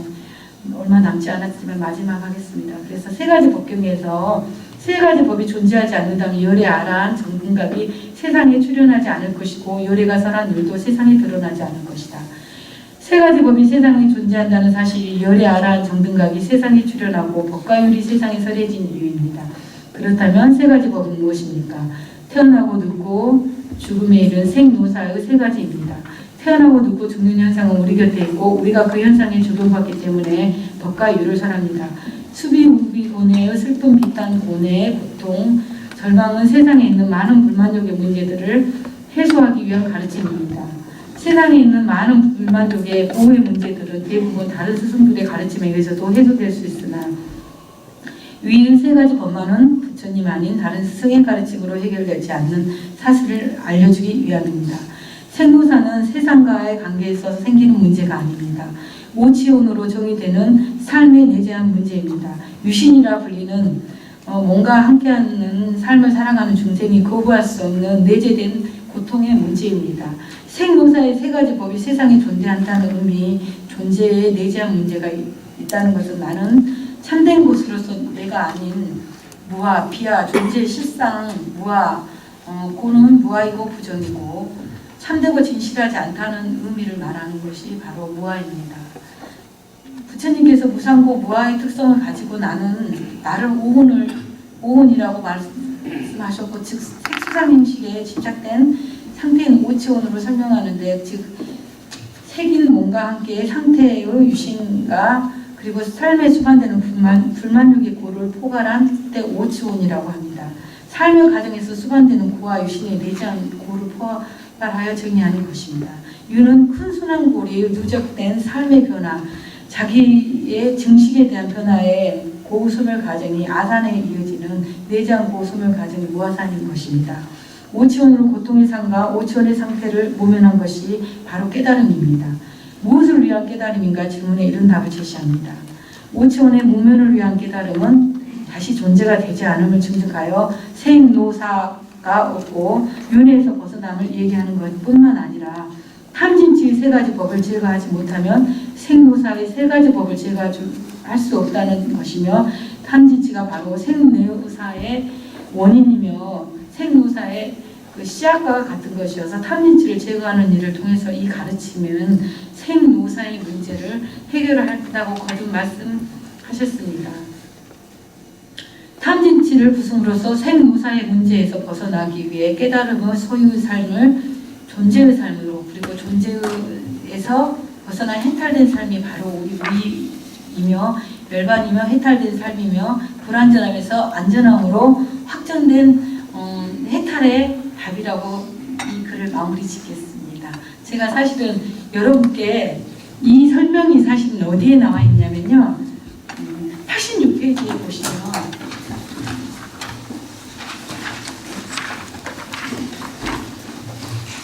얼마 남지 않았지만 마지막 하겠습니다. 그래서 세 가지 법경에서 세 가지 법이 존재하지 않는다면 열의 아란 정근각이 세상에 출현하지 않을 것이고 열애가 설한 율도 세상에 드러나지 않을 것이다. 세 가지 법이 세상에 존재한다는 사실이 열의 아란 정등각이 세상에 출현하고 법과 율이 세상에 설해진 이유입니다. 그렇다면 세 가지 법은 무엇입니까? 태어나고 늙고 죽음에 이른 생노사의 세 가지입니다. 태어나고 늙고 죽는 현상은 우리 곁에 있고 우리가 그 현상에 주동받기 때문에 법과 율을 설합니다. 수비, 우비, 고뇌의 슬픔, 비탄, 고뇌의 고통, 절망은 세상에 있는 많은 불만족의 문제들을 해소하기 위한 가르침입니다. 세상에 있는 많은 불만족의 고의 문제들은 대부분 다른 스승들의 가르침에 의해서도 해소될 수 있으나 위인 세 가지 법만은 부처님 아닌 다른 스승의 가르침으로 해결되지 않는 사실을 알려주기 위함입니다. 생노사는 세상과의 관계에 있어서 생기는 문제가 아닙니다. 오치온으로 정의되는 삶에 내재한 문제입니다. 유신이라 불리는 뭔가 함께하는 삶을 살아가는 중생이 거부할 수 없는 내재된 고통의 문제입니다. 생노사의 세 가지 법이 세상에 존재한다는 의미, 존재에 내재한 문제가 있다는 것은 나는 참된 곳으로서 내가 아닌 무아, 비아, 존재의 실상, 무아, 고는 무아이고 부정이고 참되고 진실하지 않다는 의미를 말하는 것이 바로 무아입니다. 부처님께서 무상고 무아의 특성을 가지고 나를 오온이라고 말씀하셨고, 즉 색수상 형식에 집착된 상태인 오치온으로 설명하는데, 즉 색인 몸과 함께 상태의 유신과 그리고 삶에 수반되는 불만욕의 고를 포괄한 때 오치온이라고 합니다. 삶의 과정에서 수반되는 고와 유신에 내재한 고를 포괄하여 정의하는 것입니다. 유는 큰 순환고리에 누적된 삶의 변화, 자기의 증식에 대한 변화의 고소멸 과정이 아산에 이어지는 내재한 고소멸 과정이 무아산인 것입니다. 오치온으로 고통의 상과 오치온의 상태를 모면한 것이 바로 깨달음입니다. 무엇을 위한 깨달음인가 질문에 이런 답을 제시합니다. 오치온의 모면을 위한 깨달음은 다시 존재가 되지 않음을 증득하여 생노사가 없고 윤회에서 벗어남을 얘기하는 것뿐만 아니라 탐진치의 세 가지 법을 제거하지 못하면 생노사의 세 가지 법을 제거할 수 없다는 것이며, 탐진치가 바로 생노사의 원인이며 생노사의 그 시작과 같은 것이어서 탐진치를 제거하는 일을 통해서 이 가르침은 생노사의 문제를 해결한다고 거듭 말씀하셨습니다. 탐진치를 부승으로써 생노사의 문제에서 벗어나기 위해 깨달음의 소유의 삶을 존재의 삶으로, 그리고 존재에서 벗어나 해탈된 삶이 바로 우리 무의이며 멸반이며 해탈된 삶이며 불완전함에서 안전함으로 확정된 해탈의 답이라고 이 글을 마무리 짓겠습니다. 제가 사실은 여러분께 이 설명이 사실은 어디에 나와 있냐면요, 86페이지에 보시면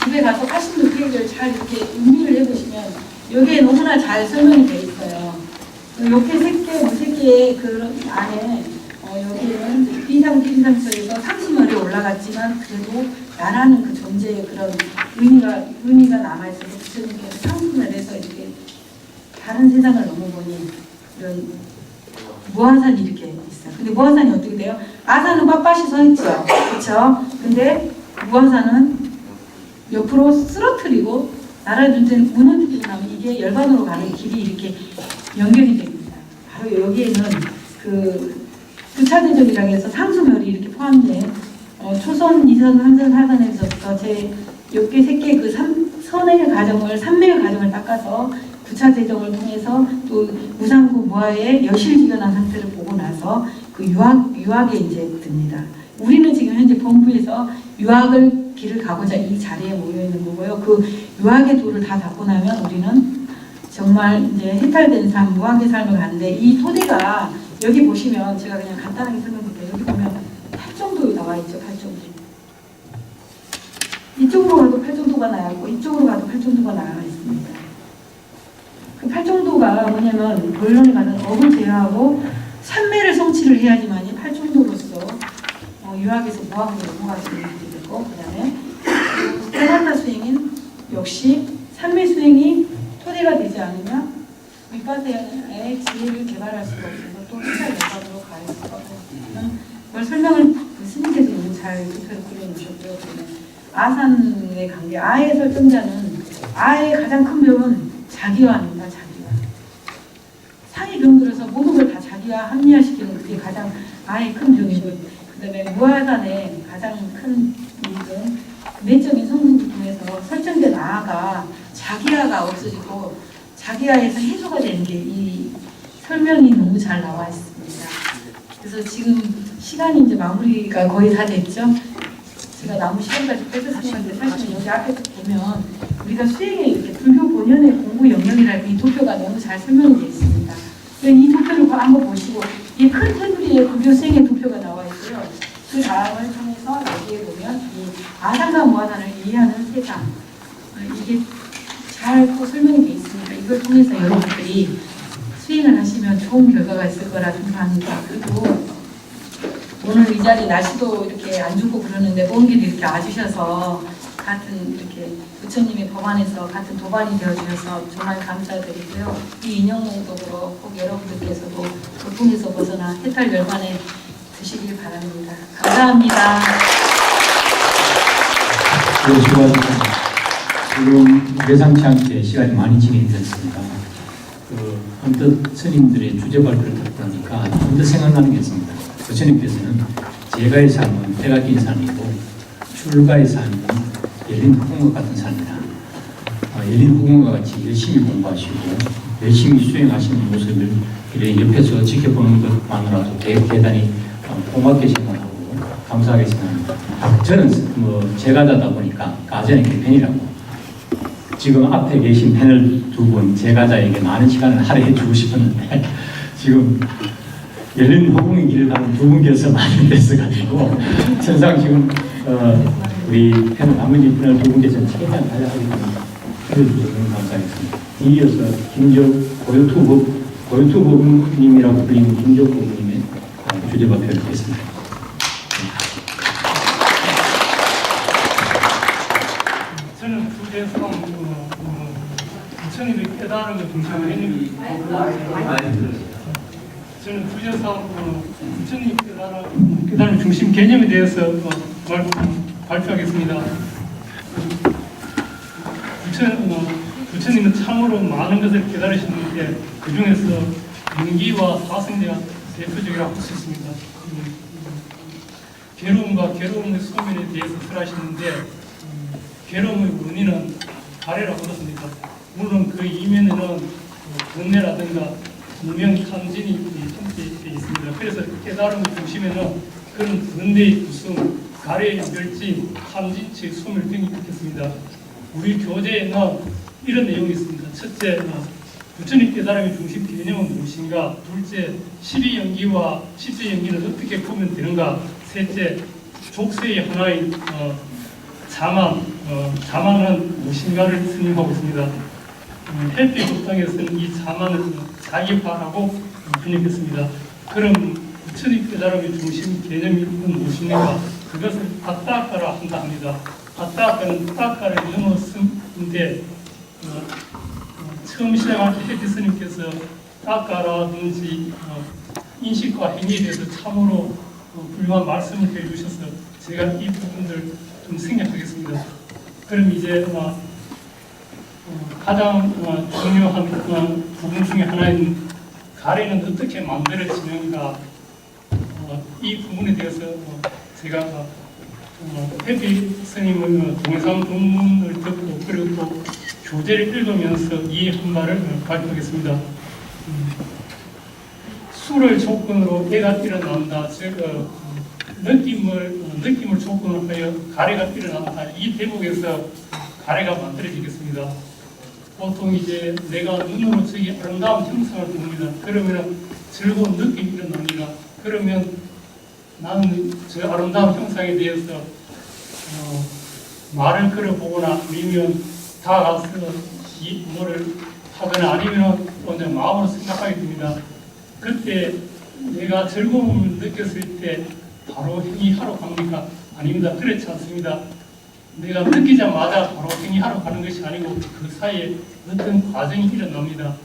집에 가서 86페이지를 잘 이렇게 음미를 해보시면 여기에 너무나 잘 설명이 되어 있어요. 옆에 새끼의 그 안에 여기에는 비상속에서 상심열이 올라갔지만 그래도 나라는 그 존재의 그런 의미가 남아있어서 부처님께서 상심열에서 이렇게 다른 세상을 넘어보니 이런 무아산이 이렇게 있어요. 근데 무아산이 어떻게 돼요? 아산은 빳빳이 서 있죠. 그렇죠? 근데 무아산은 옆으로 쓰러뜨리고 나라의 존재는 무너뜨리고 나면 이게 열반으로 가는 길이 이렇게 연결이 됩니다. 바로 여기에는 그 부차대적이라고 해서 상수멸이 이렇게 포함된 초선, 2선, 3선, 4선에서부터 제 옆에 새끼의 그 선의 과정을, 삼매의 과정을 닦아서 부차대적을 통해서 또 무상구 무아의 여실지변한 상태를 보고 나서 그 유학에 이제 듭니다. 우리는 지금 현재 본부에서 유학을 길을 가고자 이 자리에 모여 있는 거고요. 그 유학의 도를 다 닦고 나면 우리는 정말 이제 해탈된 삶, 무학의 삶을 가는데, 이 토대가 여기 보시면 제가 그냥 간단하게 설명드릴게요. 여기 보면 8정도 나와 있죠. 8정도. 이쪽으로 가도 8정도가 나와 있고 이쪽으로 가도 8정도가 나와 있습니다. 그 8정도가 뭐냐면 본론에 가는 업을 제어하고 삼매를 성취를 해야지만이 8정도로서 유학에서 무학으로 넘어갈 수 있는 게 되고, 그 다음에 깨달다 수행인 역시 삼매 수행이 토대가 되지 않으면 윗바세의 지혜를 개발할 수가 없어서 또 해탈 열반으로 갈 수가 없는 그걸 설명을 스님께서 너무 잘 도표로 그려놓으셨고요. 아산의 관계, 아의 설정자는 아의 가장 큰 병은 자기화입니다. 자기화. 상이 병들어서 모든 걸 다 자기화 합리화시키는 그게 가장 아의 큰 병이고, 그 다음에 무아산의 가장 큰 일은 내적인 성공을 통해서 설정된 아가 자기화가 없어지고 자기화에서 해소가 되는 게 이 설명이 너무 잘 나와 있습니다. 그래서 지금 시간이 이제 마무리가 거의 다 됐죠. 제가 남은 시간까지 뺏었는데 사실 여기 앞에 보면 우리가 수행에 이렇게 불교 본연의 공부 영역이라는 이 도표가 너무 잘 설명이 되어 있습니다. 이 도표를 한번 보시고, 이 큰 테두리에 불교 수행의 도표가 나와 있고요. 그 다음을 통해서 여기에 보면 이 아산과 무아산을 이해하는 세상, 이게 잘 또 설명이 돼 있으니까 이걸 통해서 여러분들이 수행을 하시면 좋은 결과가 있을 거라 생각합니다. 그리고 오늘 이 자리 날씨도 이렇게 안 좋고 그러는데 먼 길 이렇게 와주셔서 같은 이렇게 부처님의 법안에서 같은 도반이 되어주셔서 정말 감사드리고요. 이 인형도 그렇고 여러분들께서도 고통에서 벗어나 해탈 열반에 드시길 바랍니다. 감사합니다. 네, 수고하셨습니다. 지금 예상치 않게 시간이 많이 진행됐습니다. 언뜻 스님들의 주제 발표를 듣다 보니까 언뜻 생각나는 게 있습니다. 부처님께서는 제가의 삶은 때가 긴 삶이고 출가의 삶은 열린 후공과 같은 삶이다. 열린 후공과 같이 열심히 공부하시고 열심히 수행하시는 모습을 이렇게 옆에서 지켜보는 것만으로도 대단히 고맙게 생각하고 감사하게 생각합니다. 저는 제가자다 보니까 가전의 개편이라고 지금 앞에 계신 패널 두 분 제가자에게 많은 시간을 할애해 주고 싶었는데 지금 열린 허공의 길을 가는 두 분께서 많이 됐어가지고 천상 지금 우리 패널 나머지 패널 두 분께서는 최대한 가져가기 때문에 해주셔서 너무 감사하겠습니다. 이어서 고요투법님이라고 불리는 김조 법님의 주제 발표를 하겠습니다. 저는 주제에서 부처님의 깨달음을 중심으로 했는데 저는 주제에서 부처님 깨달음 중심 개념에 대해서 발표하겠습니다. 부처님은 참으로 많은 것을 깨달으셨는데 그 중에서 연기와 사성제가 대표적이라고 할 수 있습니다. 괴로움과 괴로움의 소멸에 대해서 설하시는데 괴로움의 원인은 가래라고 그렇습니다. 물론 그 이면에는 번뇌라든가 무명 탐진이 함께 있습니다. 그래서 깨달음의 중심에는 그런 번뇌의 구성, 가래의 멸진, 탐진치의 소멸 등이 있겠습니다. 우리 교재에는 이런 내용이 있습니다. 첫째, 부처님 깨달음의 중심 개념은 무엇인가? 둘째, 12연기와 10세연기는 어떻게 보면 되는가? 셋째, 족쇄의 하나인 자만은 무엇인가를 스님하고 있습니다. 헬피 법당에서는 이 자만을 자기화라고 번역했습니다. 그럼 부처님 깨달음의 중심 개념이 무엇인가? 그것을 아따까라 한다 합니다. 아따까는 따까를 영어 쓴데 처음 시작할 때 헬피 스님께서 따까라든지 인식과 행위에 대해서 참으로 훌륭한 말씀을 해주셔서 제가 이 부분들 좀 생략하겠습니다. 그럼 이제 가장 중요한 부분 중에 하나인 가래는 어떻게 만들어지는가 이 부분에 대해서 제가 해피 스님의 동상 본문을 듣고 그리고 또 교재를 읽으면서 이해한 바를 발표하겠습니다. 수를 조건으로 애가 일어난다. 즉 느낌을 조건으로 하여 가래가 일어난다. 이 대목에서 가래가 만들어지겠습니다. 보통 이제 내가 눈으로 저기 아름다운 형상을 봅니다. 그러면 즐거운 느낌이 일어납니다. 그러면 나는 저 아름다운 형상에 대해서 말을 걸어보거나 아니면 다가가서 뭐를 하거나 아니면 먼저 마음으로 생각하게 됩니다. 그때 내가 즐거움을 느꼈을 때 바로 행위하러 갑니까? 아닙니다. 그렇지 않습니다. 내가 느끼자마자 바로 행위하러 가는 것이 아니고 그 사이에 어떤 과정이 일어납니다.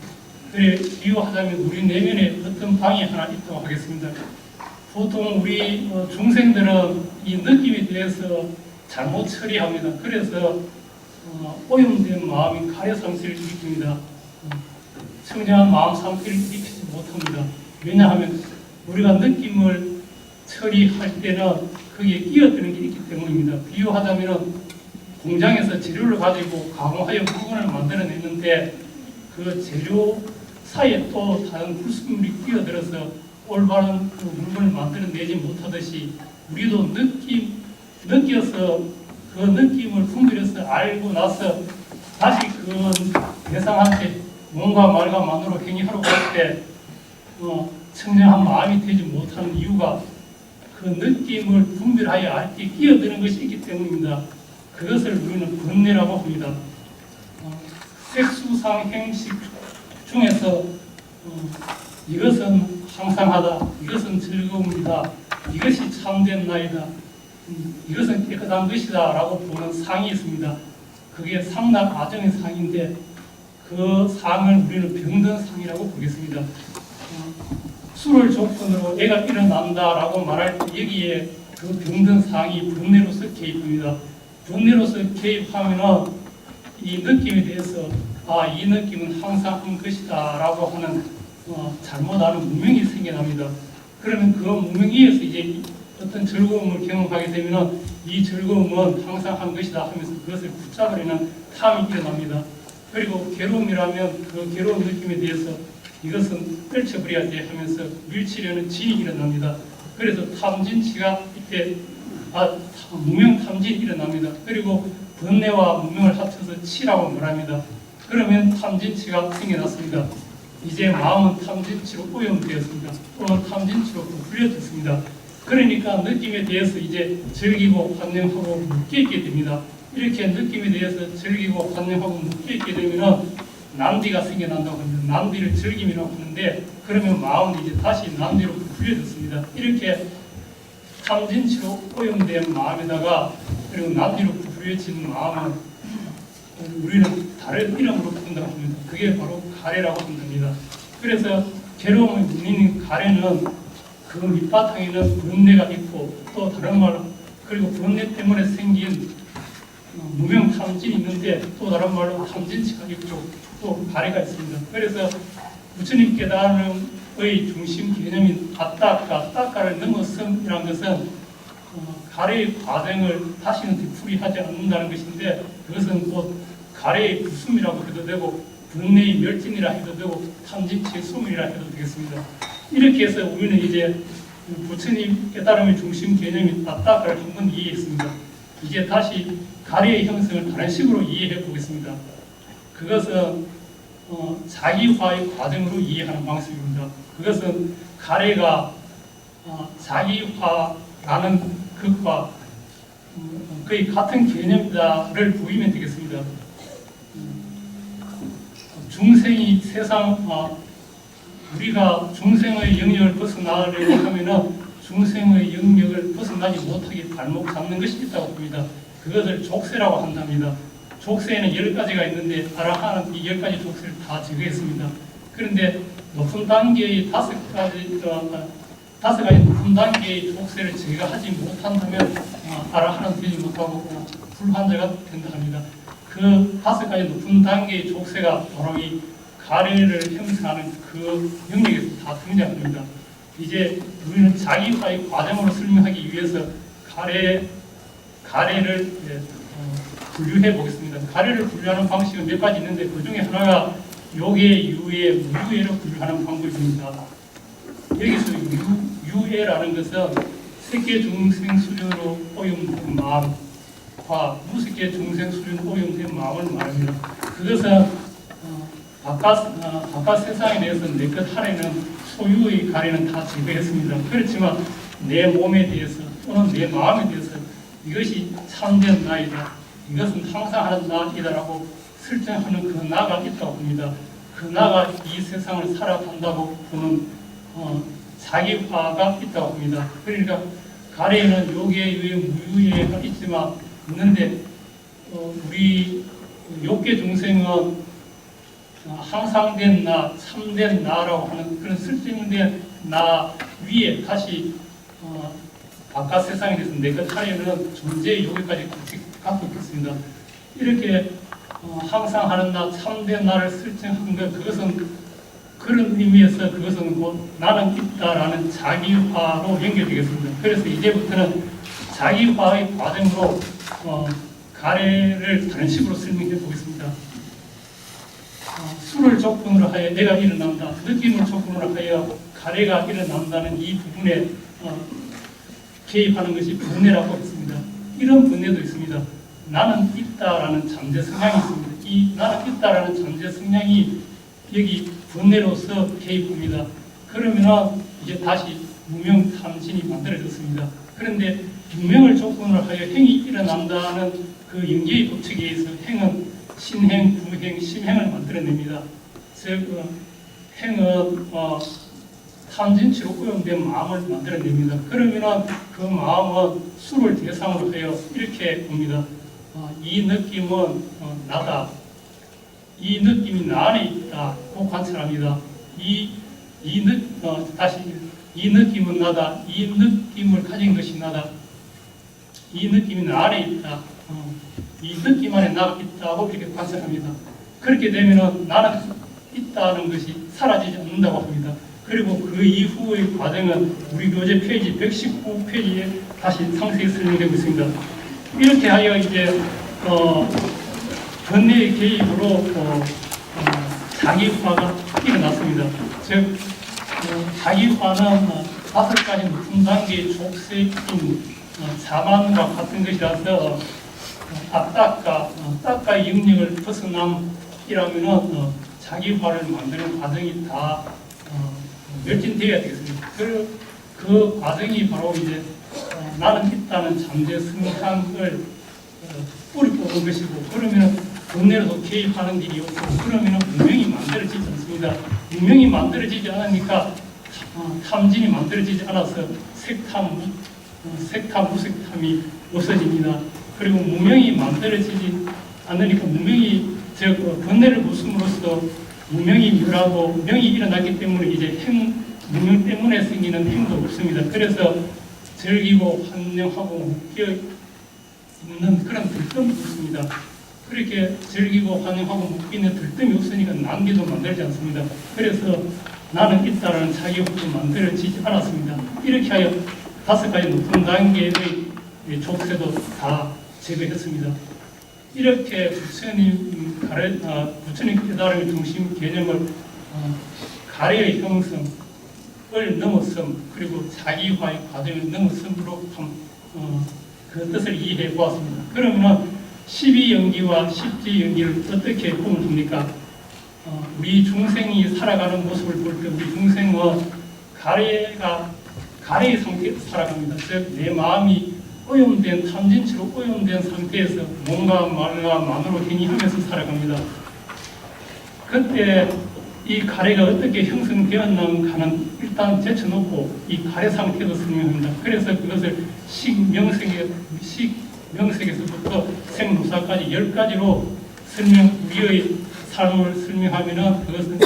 그래 비유하자면 우리 내면에 어떤 방이 하나 있다고 하겠습니다. 보통 우리 중생들은 이 느낌에 대해서 잘못 처리합니다. 그래서 오염된 마음이 가래 상태를 일으킵니다. 청량한 마음 상태를 일으키지 못합니다. 왜냐하면 우리가 느낌을 처리할 때는 거기에 끼어드는 게 있기 때문입니다. 비유하자면 공장에서 재료를 가지고 가공하여 물건을 만들어냈는데 그 재료 사이에 또 다른 불순물이 끼어들어서 올바른 그 물건을 만들어내지 못하듯이 우리도 느껴서 그 느낌을 분별해서 알고 나서 다시 그 대상한테 뭔가 말과 만으로 행위하러 갈 때 청량한 마음이 되지 못하는 이유가 그 느낌을 분별하여 알 때 끼어드는 것이 있기 때문입니다. 그것을 우리는 번뇌라고 합니다. 색수상 행식 중에서 이것은 항상하다, 이것은 즐거움이다, 이것이 참된 나이다, 이것은 깨끗한 것이다 라고 보는 상이 있습니다. 그게 상락 아정의 상인데 그 상을 우리는 병든상이라고 보겠습니다. 술을 조건으로 애가 일어난다라고 말할 때 여기에 그 병든상이 번뇌로서 개입합니다. 번뇌로서 개입하면은 이 느낌에 대해서 이 느낌은 항상 한 것이다 라고 하는 잘못하는 무명이 생겨납니다. 그러면 그 무명에서 이제 어떤 즐거움을 경험하게 되면 이 즐거움은 항상 한 것이다 하면서 그것을 붙잡으려는 탐이 일어납니다. 그리고 괴로움이라면 그 괴로운 느낌에 대해서 이것은 떨쳐버려야지 하면서 밀치려는 진이 일어납니다. 그래서 탐진치가 이때 무명 탐진이 일어납니다. 그리고 번뇌와 무명을 합쳐서 치라고 말합니다. 그러면 탐진치가 생겨났습니다. 이제 마음은 탐진치로 오염되었습니다. 또는 탐진치로 부풀려졌습니다. 그러니까 느낌에 대해서 이제 즐기고 관념하고 묶여있게 됩니다. 이렇게 느낌에 대해서 즐기고 관념하고 묶여있게 되면 난디가 생겨난다고 합니다. 난디를 즐김이라고 하는데 그러면 마음은 이제 다시 난디로 부풀려졌습니다. 이렇게 탐진치로 오염된 마음에다가 그리고 난디로 부풀려진 마음은 우리는 다른 이름으로 부른다고 합니다. 그게 바로 가래라고 한답니다. 그래서 괴로움의 원인인 가래는 그 밑바탕에는 번뇌가 있고 또 다른 말로 그리고 번뇌 때문에 생긴 무명 탐진이 있는데 또 다른 말로 탐진치가 있고 또 가래가 있습니다. 그래서 부처님 깨달음의 중심 개념인 아따까를 넘어섬이라는 것은 가래의 과정을 다시는 되풀이하지 않는다는 것인데 그것은 곧 가래의 부숨이라고 해도 되고 번뇌의 멸진이라 해도 되고 탐진치의 숨이라 해도 되겠습니다. 이렇게 해서 우리는 이제 부처님 깨달음의 중심 개념인 아따까를 한번 이해했습니다. 이제 다시 가래의 형성을 다른 식으로 이해해 보겠습니다. 그것은 자기화의 과정으로 이해하는 방식입니다. 그것은 가래가 자기화라는 것과 거의 같은 개념이다를 보이면 되겠습니다. 중생이 우리가 중생의 영역을 벗어나려고 하면은 중생의 영역을 벗어나지 못하게 발목 잡는 것이 있다고 봅니다. 그것을 족쇄라고 한답니다. 족쇄에는 10가지가 있는데 아라한은 이 10가지 족쇄를 다 제거했습니다. 그런데 높은 단계의 5가지 높은 단계의 족쇄를 제거하지 못한다면 아라한은 되지 못하고 불환자가 된다 합니다. 그 5가지 높은 단계의 족쇄가 바로 이 가래를 형성하는 그 영역에서 다 등장합니다. 이제 우리는 자기화의 과정으로 설명하기 위해서 가래를 분류해 보겠습니다. 가래를 분류하는 방식은 몇 가지 있는데 그 중에 하나가 요계, 유예, 무유예로 분류하는 방법입니다. 여기서 유예라는 것은 색계 중생 수련으로 오염된 마음과 무색계 중생 수련으로 오염된 마음을 말합니다. 그것은 바깥 세상에 대해서 내 것 하려는 소유의 가래는 다 제거했습니다. 그렇지만 내 몸에 대해서 또는 내 마음에 대해서 이것이 참된 나이다, 이것은 항상 하는 나이다라고 설정하는 그 나가 있다고 봅니다. 그 나가 이 세상을 살아간다고 보는 자기화가 있다고 봅니다. 그러니까 가래에는 요계, 유예, 무유예가 있는데 우리 욕계 중생은 항상된 나, 참된 나라고 하는 그런 설정된 나 위에 다시 바깥 세상에 대해서 내 것 하려는 존재의 요기까지 같이 갖고 있겠습니다. 이렇게 항상 하는 나, 참된 나를 설정한 것, 그것은 그런 의미에서 그것은 곧 나는 있다라는 자기화로 연결되겠습니다. 그래서 이제부터는 자기화의 과정으로 가래를 다른 식으로 설명해 보겠습니다. 술을 조건으로 하여 내가 일어난다, 느낌을 조건으로 하여 가래가 일어난다는 이 부분에 개입하는 것이 번뇌라고 했습니다. 이런 번뇌도 있습니다. 나는 있다라는 잠재 성향이 있습니다. 이 나는 있다라는 잠재 성향이 여기 번뇌로서 개입합니다. 그러면 이제 다시 무명 탐진이 만들어졌습니다. 그런데 무명을 조건으로 하여 행이 일어난다는 그 영계의 법칙에 의해서 행은 신행, 부행, 심행을 만들어냅니다. 즉 행은 탐진치로 오염된 마음을 만들어냅니다. 그러면 그 마음은 수를 대상으로 해요. 이렇게 봅니다. 이 느낌은 나다. 이 느낌이 나 안에 있다고 관찰합니다. 이 느낌은 나다. 이 느낌을 가진 것이 나다. 이 느낌이 나 안에 있다. 이 느낌 안에 나가 있다고 이렇게 관찰합니다. 그렇게 되면 나는 있다는 것이 사라지지 않는다고 합니다. 그리고 그 이후의 과정은 우리 교재 페이지 119페이지에 다시 상세히 설명되고 있습니다. 이렇게 하여 이제 번뇌의 개입으로 자기화가 일어났습니다. 즉 자기화는 5가지 높은 단계의 족쇄인 자만과 같은 것이라서 딱가의 영역을 벗어남이라면 자기화를 만드는 과정이 다 멸진되어야 되겠습니다. 그 과정이 바로 이제 나는 있다는 잠재 성향을 뿌리 뽑은 것이고, 그러면 본내로도 개입하는 일이 없고, 그러면 문명이 만들어지지 않습니다. 문명이 만들어지지 않으니까 탐진이 만들어지지 않아서 색탐, 무색탐이 없어집니다. 그리고 문명이 만들어지지 않으니까 문명이 번뇌를 부숨으로써 문명이 멸하고 명이 일어났기 때문에 이제 문명 때문에 생기는 행도 없습니다. 그래서 즐기고 환영하고 묶여 있는 그런 들뜸이 없습니다. 그렇게 즐기고 환영하고 묶여 있는 들뜸이 없으니까 난기도 만들지 않습니다. 그래서 나는 있다라는 자기호도 만들어지지 않았습니다. 이렇게 하여 5가지 높은 단계의 족쇄도 다 제거했습니다. 이렇게 부처님 깨달음의 중심 개념을 가래의 형성을 넘어섬, 그리고 자기화의 과정을 넘어섬으로 그 뜻을 이해해 보았습니다. 그러면 12연기와 10지연기를 어떻게 보면 됩니까? 우리 중생이 살아가는 모습을 볼 때 우리 중생은 가래의 상태에서 살아갑니다. 즉 내 마음이 오염된 탐진치로 오염된 상태에서 몸과 말과 만으로 행위하면서 살아갑니다. 그때 이 가래가 어떻게 형성되었는가는 일단 제쳐놓고 이 가래 상태도 설명합니다. 그래서 그것을 식명색에서부터 생로사까지 10가지로 우리의 삶을 설명하면 그것은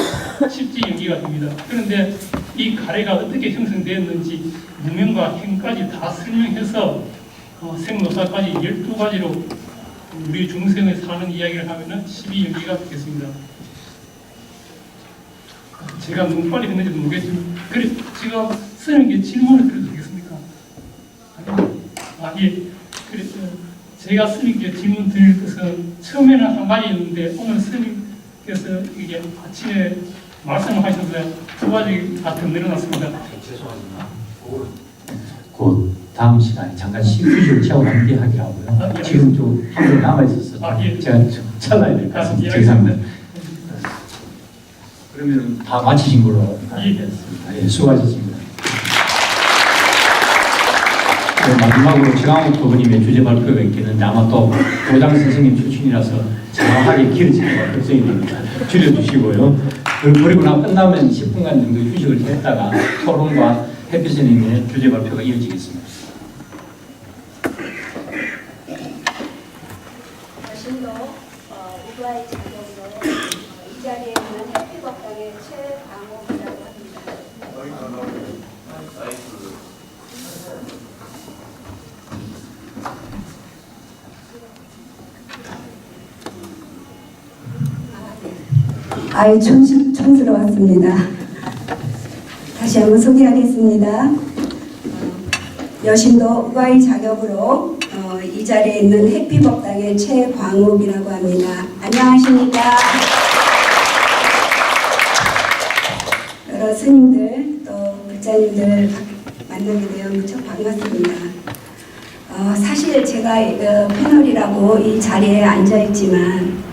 십지연기가 됩니다. 그런데 이 가래가 어떻게 형성되었는지 무명과 행까지 다 설명해서 생로사까지 12가지로 우리 중생의 사는 이야기를 하면 12연기가 되겠습니다. 제가 너무 빨리 했는지도 모르겠지만, 그래 지금 쓰는 게 질문을 드려도 되겠습니까? 예. 그래서 제가 스님께 질문 드릴 것은 처음에는 한 가지였는데 오늘 스님께서 이게 아침에 말씀을 하셔서 2가지가 더 늘어났습니다. 죄송합니다. 곧 다음 시간에 잠깐 휴식을 취하고 함께 하기로 하고요. 예. 지금 좀 한 분 남아 있어서 예. 제가 좀 잘라야 될 것 같습니다. 예. 죄송합니다. 그러면 다 마치신 걸로 알겠습니다. 예, 수고하셨습니다. 네, 마지막으로 최강욱 부부님의 주제 발표가 있겠는데 아마 또 도장 선생님 출신이라서 정확하게 길어지기가 걱정이 됩니다. 줄여주시고요. 그리고 끝나면 10분간 정도 휴식을 했다가 토론과 햇빛 선생님의 주제 발표가 이어지겠습니다. 자신도 우가의 자격으로 이 자리에 있는 해피법당의 최광옥이라고 합니다. 아유, 촌스러웠습니다. 다시 한번 소개하겠습니다. 여신도 우가의 자격으로 이 자리에 있는 해피법당의 최광욱이라고 합니다. 안녕하십니까? 여러 스님들 또 불자님들 만나게 되어 무척 반갑습니다. 사실 제가 패널이라고 이 자리에 앉아있지만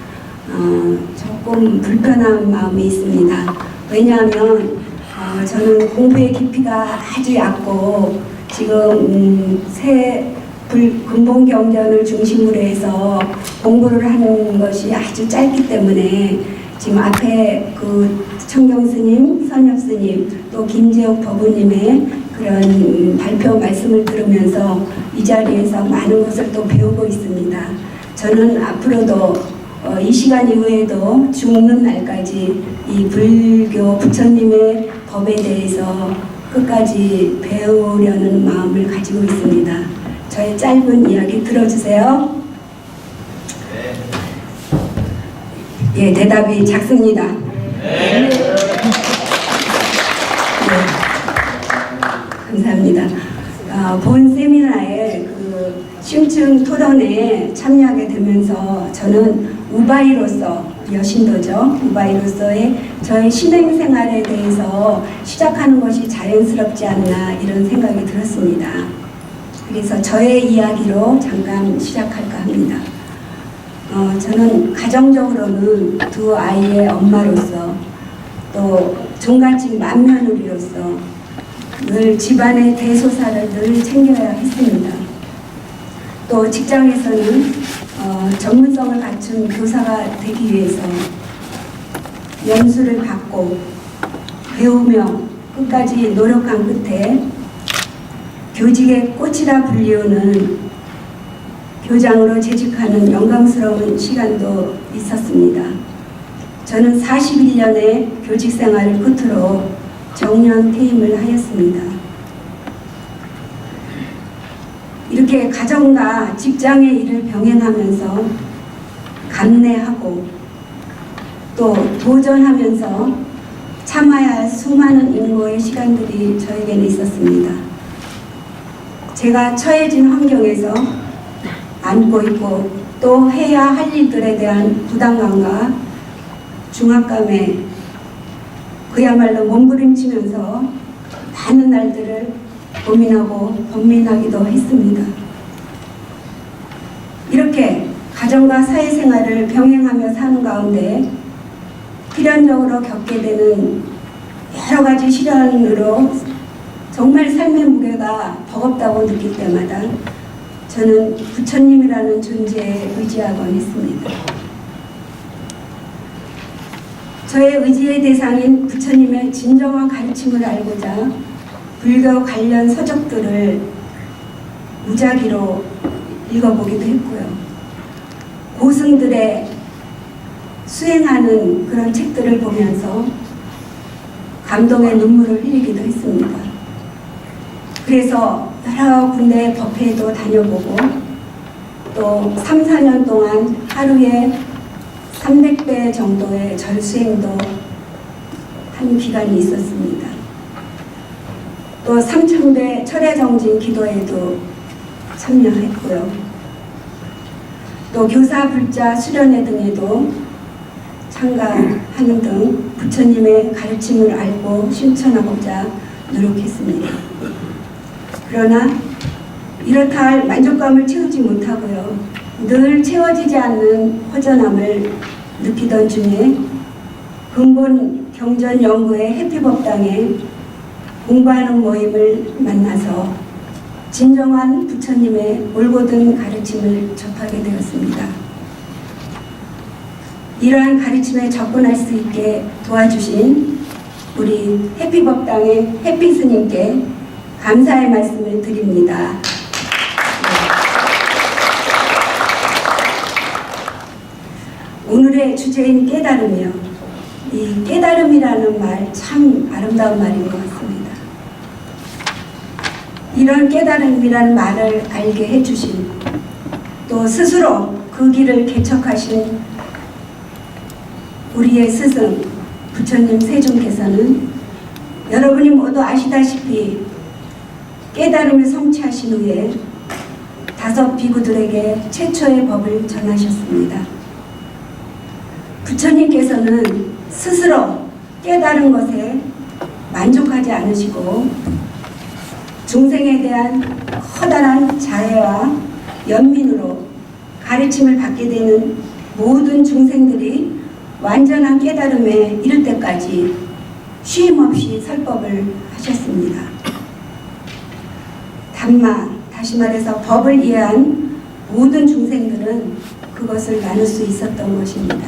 조금 불편한 마음이 있습니다. 왜냐하면 저는 공부의 깊이가 아주 얕고 지금 새 근본 경전을 중심으로 해서 공부를 하는 것이 아주 짧기 때문에 지금 앞에 그 청경 스님, 선엽 스님, 또 김재옥 법우님의 그런 발표 말씀을 들으면서 이 자리에서 많은 것을 또 배우고 있습니다. 저는 앞으로도 이 시간 이후에도 죽는 날까지 이 불교 부처님의 법에 대해서 끝까지 배우려는 마음을 가지고 있습니다. 저의 짧은 이야기 들어주세요. 예, 대답이 작습니다. 네. 감사합니다. 본 세미나에 그 심층 토론에 참여하게 되면서 저는 우바이로서 여신도죠. 우바이로서의 저의 신행 생활에 대해서 시작하는 것이 자연스럽지 않나 이런 생각이 들었습니다. 그래서 저의 이야기로 잠깐 시작할까 합니다. 저는 가정적으로는 두 아이의 엄마로서 또 종갓집 맏며느리로서 늘 집안의 대소사를 늘 챙겨야 했습니다. 또 직장에서는 전문성을 갖춘 교사가 되기 위해서 연수를 받고 배우며 끝까지 노력한 끝에 교직의 꽃이라 불리우는 교장으로 재직하는 영광스러운 시간도 있었습니다. 저는 41년의 교직 생활을 끝으로 정년 퇴임을 하였습니다. 이렇게 가정과 직장의 일을 병행하면서 감내하고 또 도전하면서 참아야 할 수많은 인고의 시간들이 저에게는 있었습니다. 제가 처해진 환경에서 안고 있고 또 해야 할 일들에 대한 부담감과 중압감에 그야말로 몸부림치면서 많은 날들을 고민하고 번민하기도 했습니다. 이렇게 가정과 사회생활을 병행하며 사는 가운데 필연적으로 겪게 되는 여러 가지 시련으로 정말 삶의 무게가 버겁다고 느낄 때마다 저는 부처님이라는 존재에 의지하곤 했습니다. 저의 의지의 대상인 부처님의 진정한 가르침을 알고자 불교 관련 서적들을 무작위로 읽어보기도 했고요. 고승들의 수행하는 그런 책들을 보면서 감동의 눈물을 흘리기도 했습니다. 그래서 여러 군데 법회도 다녀보고 또 3, 4년 동안 하루에 300배 정도의 절수행도 한 기간이 있었습니다. 또 3000배 철야정진 기도에도 참여했고요. 또 교사불자 수련회 등에도 참가하는 등 부처님의 가르침을 알고 실천하고자 노력했습니다. 그러나 이렇다 할 만족감을 채우지 못하고요. 늘 채워지지 않는 허전함을 느끼던 중에 근본 경전 연구의 해피법당에 공부하는 모임을 만나서 진정한 부처님의 올곧은 가르침을 접하게 되었습니다. 이러한 가르침에 접근할 수 있게 도와주신 우리 해피법당의 해피스님께 감사의 말씀을 드립니다. 오늘의 주제인 깨달음이요. 이 깨달음이라는 말 참 아름다운 말인 것 같습니다. 이런 깨달음이라는 말을 알게 해주신 또 스스로 그 길을 개척하신 우리의 스승 부처님 세존께서는 여러분이 모두 아시다시피 깨달음을 성취하신 후에 5 비구들에게 최초의 법을 전하셨습니다. 부처님께서는 스스로 깨달은 것에 만족하지 않으시고 중생에 대한 커다란 자애와 연민으로 가르침을 받게 되는 모든 중생들이 완전한 깨달음에 이를 때까지 쉼없이 설법을 하셨습니다. 다시 말해서 법을 이해한 모든 중생들은 그것을 나눌 수 있었던 것입니다.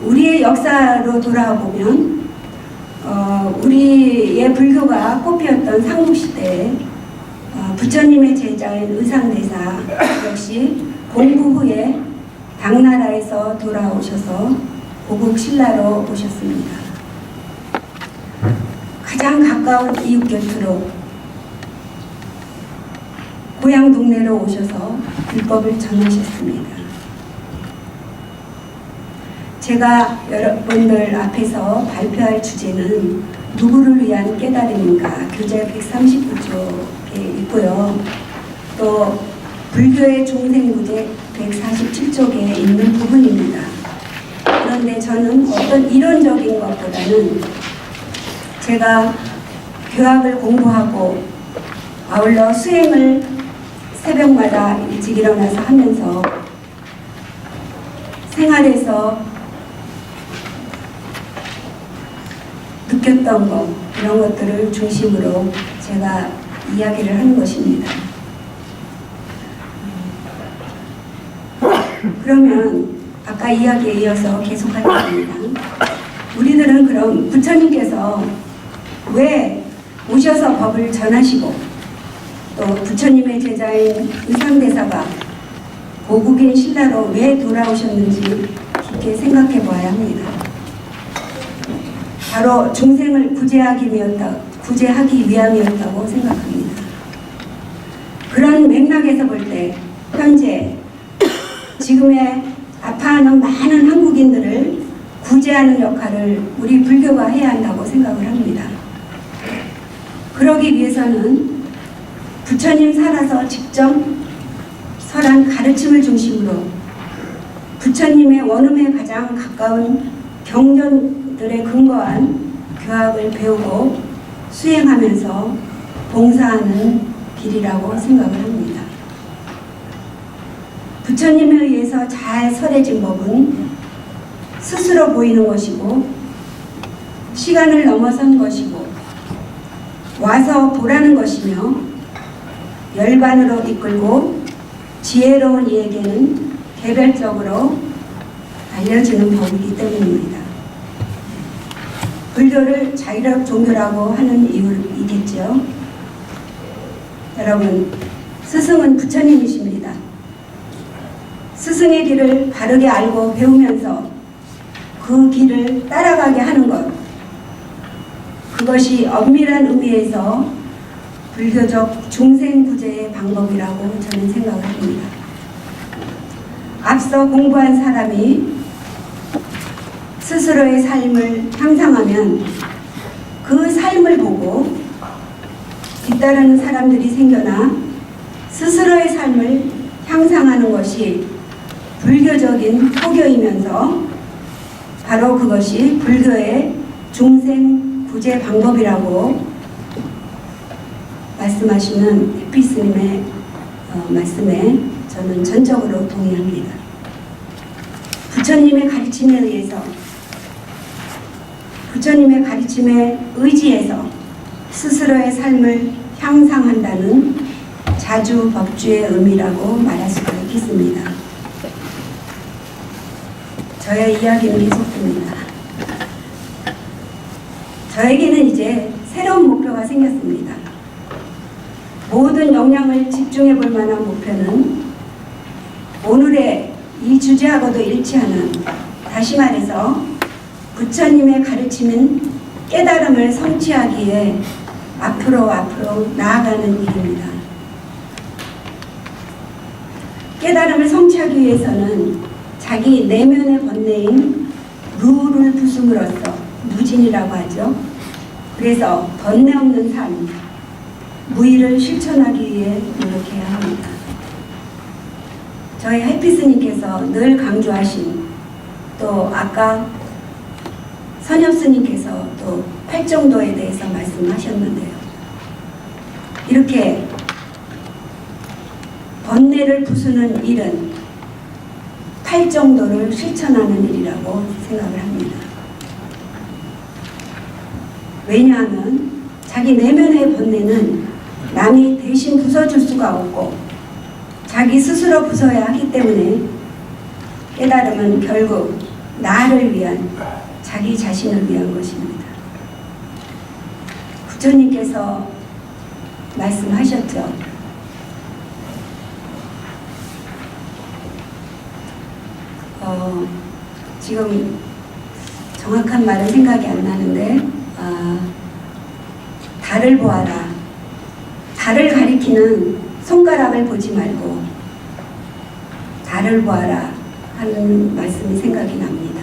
우리의 역사로 돌아보면 우리의 불교가 꽃피었던 삼국시대에 부처님의 제자인 의상대사 역시 공부 후에 당나라에서 돌아오셔서 고국 신라로 오셨습니다. 가장 가까운 이웃 곁으로 고향 동네로 오셔서 불법을 전하셨습니다. 제가 여러분들 앞에서 발표할 주제는 누구를 위한 깨달음인가 교재 139쪽에 있고요. 또 불교의 중생구제 147쪽에 있는 부분입니다. 그런데 저는 어떤 이론적인 것보다는 제가 교학을 공부하고 아울러 수행을 새벽마다 일찍 일어나서 하면서 생활에서 느꼈던 것, 이런 것들을 중심으로 제가 이야기를 하는 것입니다. 그러면 아까 이야기에 이어서 계속하겠습니다. 우리들은 그럼 부처님께서 왜 오셔서 법을 전하시고 또 부처님의 제자인 의상대사가 고국인 신라로 왜 돌아오셨는지 깊게 생각해 보아야 합니다. 바로 중생을 구제하기 위함이었다고 생각합니다. 그런 맥락에서 볼 때 현재 지금의 아파하는 많은 한국인들을 구제하는 역할을 우리 불교가 해야 한다고 생각을 합니다. 그러기 위해서는 부처님 살아서 직접 설한 가르침을 중심으로 부처님의 원음에 가장 가까운 경전들에 근거한 교학을 배우고 수행하면서 봉사하는 길이라고 생각을 합니다. 부처님에 의해서 잘 설해진 법은 스스로 보이는 것이고 시간을 넘어선 것이고 와서 보라는 것이며 열반으로 이끌고 지혜로운 이에게는 개별적으로 알려지는 법이기 때문입니다. 불교를 자유력 종교라고 하는 이유이겠죠. 여러분, 스승은 부처님이십니다. 스승의 길을 바르게 알고 배우면서 그 길을 따라가게 하는 것, 그것이 엄밀한 의미에서 불교적 중생구제의 방법이라고 저는 생각을 합니다. 앞서 공부한 사람이 스스로의 삶을 향상하면 그 삶을 보고 뒤따르는 사람들이 생겨나 스스로의 삶을 향상하는 것이 불교적인 포교이면서 바로 그것이 불교의 중생구제 방법이라고 말씀하시는 해피스님의 말씀에 저는 전적으로 동의합니다. 부처님의 가르침에 의해서 부처님의 가르침에 의지해서 스스로의 삶을 향상한다는 자주법주의 의미라고 말할 수가 있겠습니다. 저의 이야기는 계속됩니다. 저에게는 이제 새로운 목표가 생겼습니다. 모든 역량을 집중해 볼 만한 목표는 오늘의 이 주제하고도 일치하는, 다시 말해서 부처님의 가르침은 깨달음을 성취하기 위해 앞으로 나아가는 일입니다. 깨달음을 성취하기 위해서는 자기 내면의 번뇌인 루를 부숨으로써, 무진이라고 하죠. 그래서 번뇌 없는 삶, 무의를 실천하기 위해 노력해야 합니다. 저희 해피스님께서 늘 강조하신, 또 아까 선엽스님께서 또 팔정도에 대해서 말씀하셨는데요. 이렇게 번뇌를 부수는 일은 팔정도를 실천하는 일이라고 생각을 합니다. 왜냐하면 자기 내면의 본내는 남이 대신 부숴줄 수가 없고 자기 스스로 부숴야 하기 때문에 깨달음은 결국 나를 위한, 자기 자신을 위한 것입니다. 부처님께서 말씀하셨죠. 지금 정확한 말은 생각이 안 나는데 달을 보아라. 달을 가리키는 손가락을 보지 말고 달을 보아라 하는 말씀이 생각이 납니다.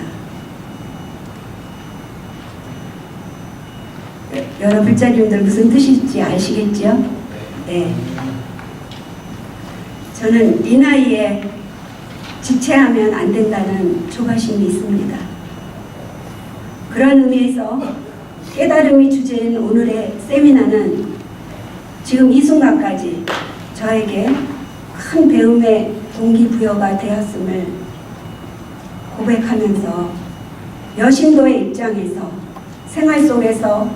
여러 불자님들 무슨 뜻인지 아시겠죠? 네. 저는 이 나이에 지체하면 안 된다는 조바심이 있습니다. 그런 의미에서 깨달음이 주제인 오늘의 세미나는 지금 이 순간까지 저에게 큰 배움의 동기부여가 되었음을 고백하면서 여신도의 입장에서 생활 속에서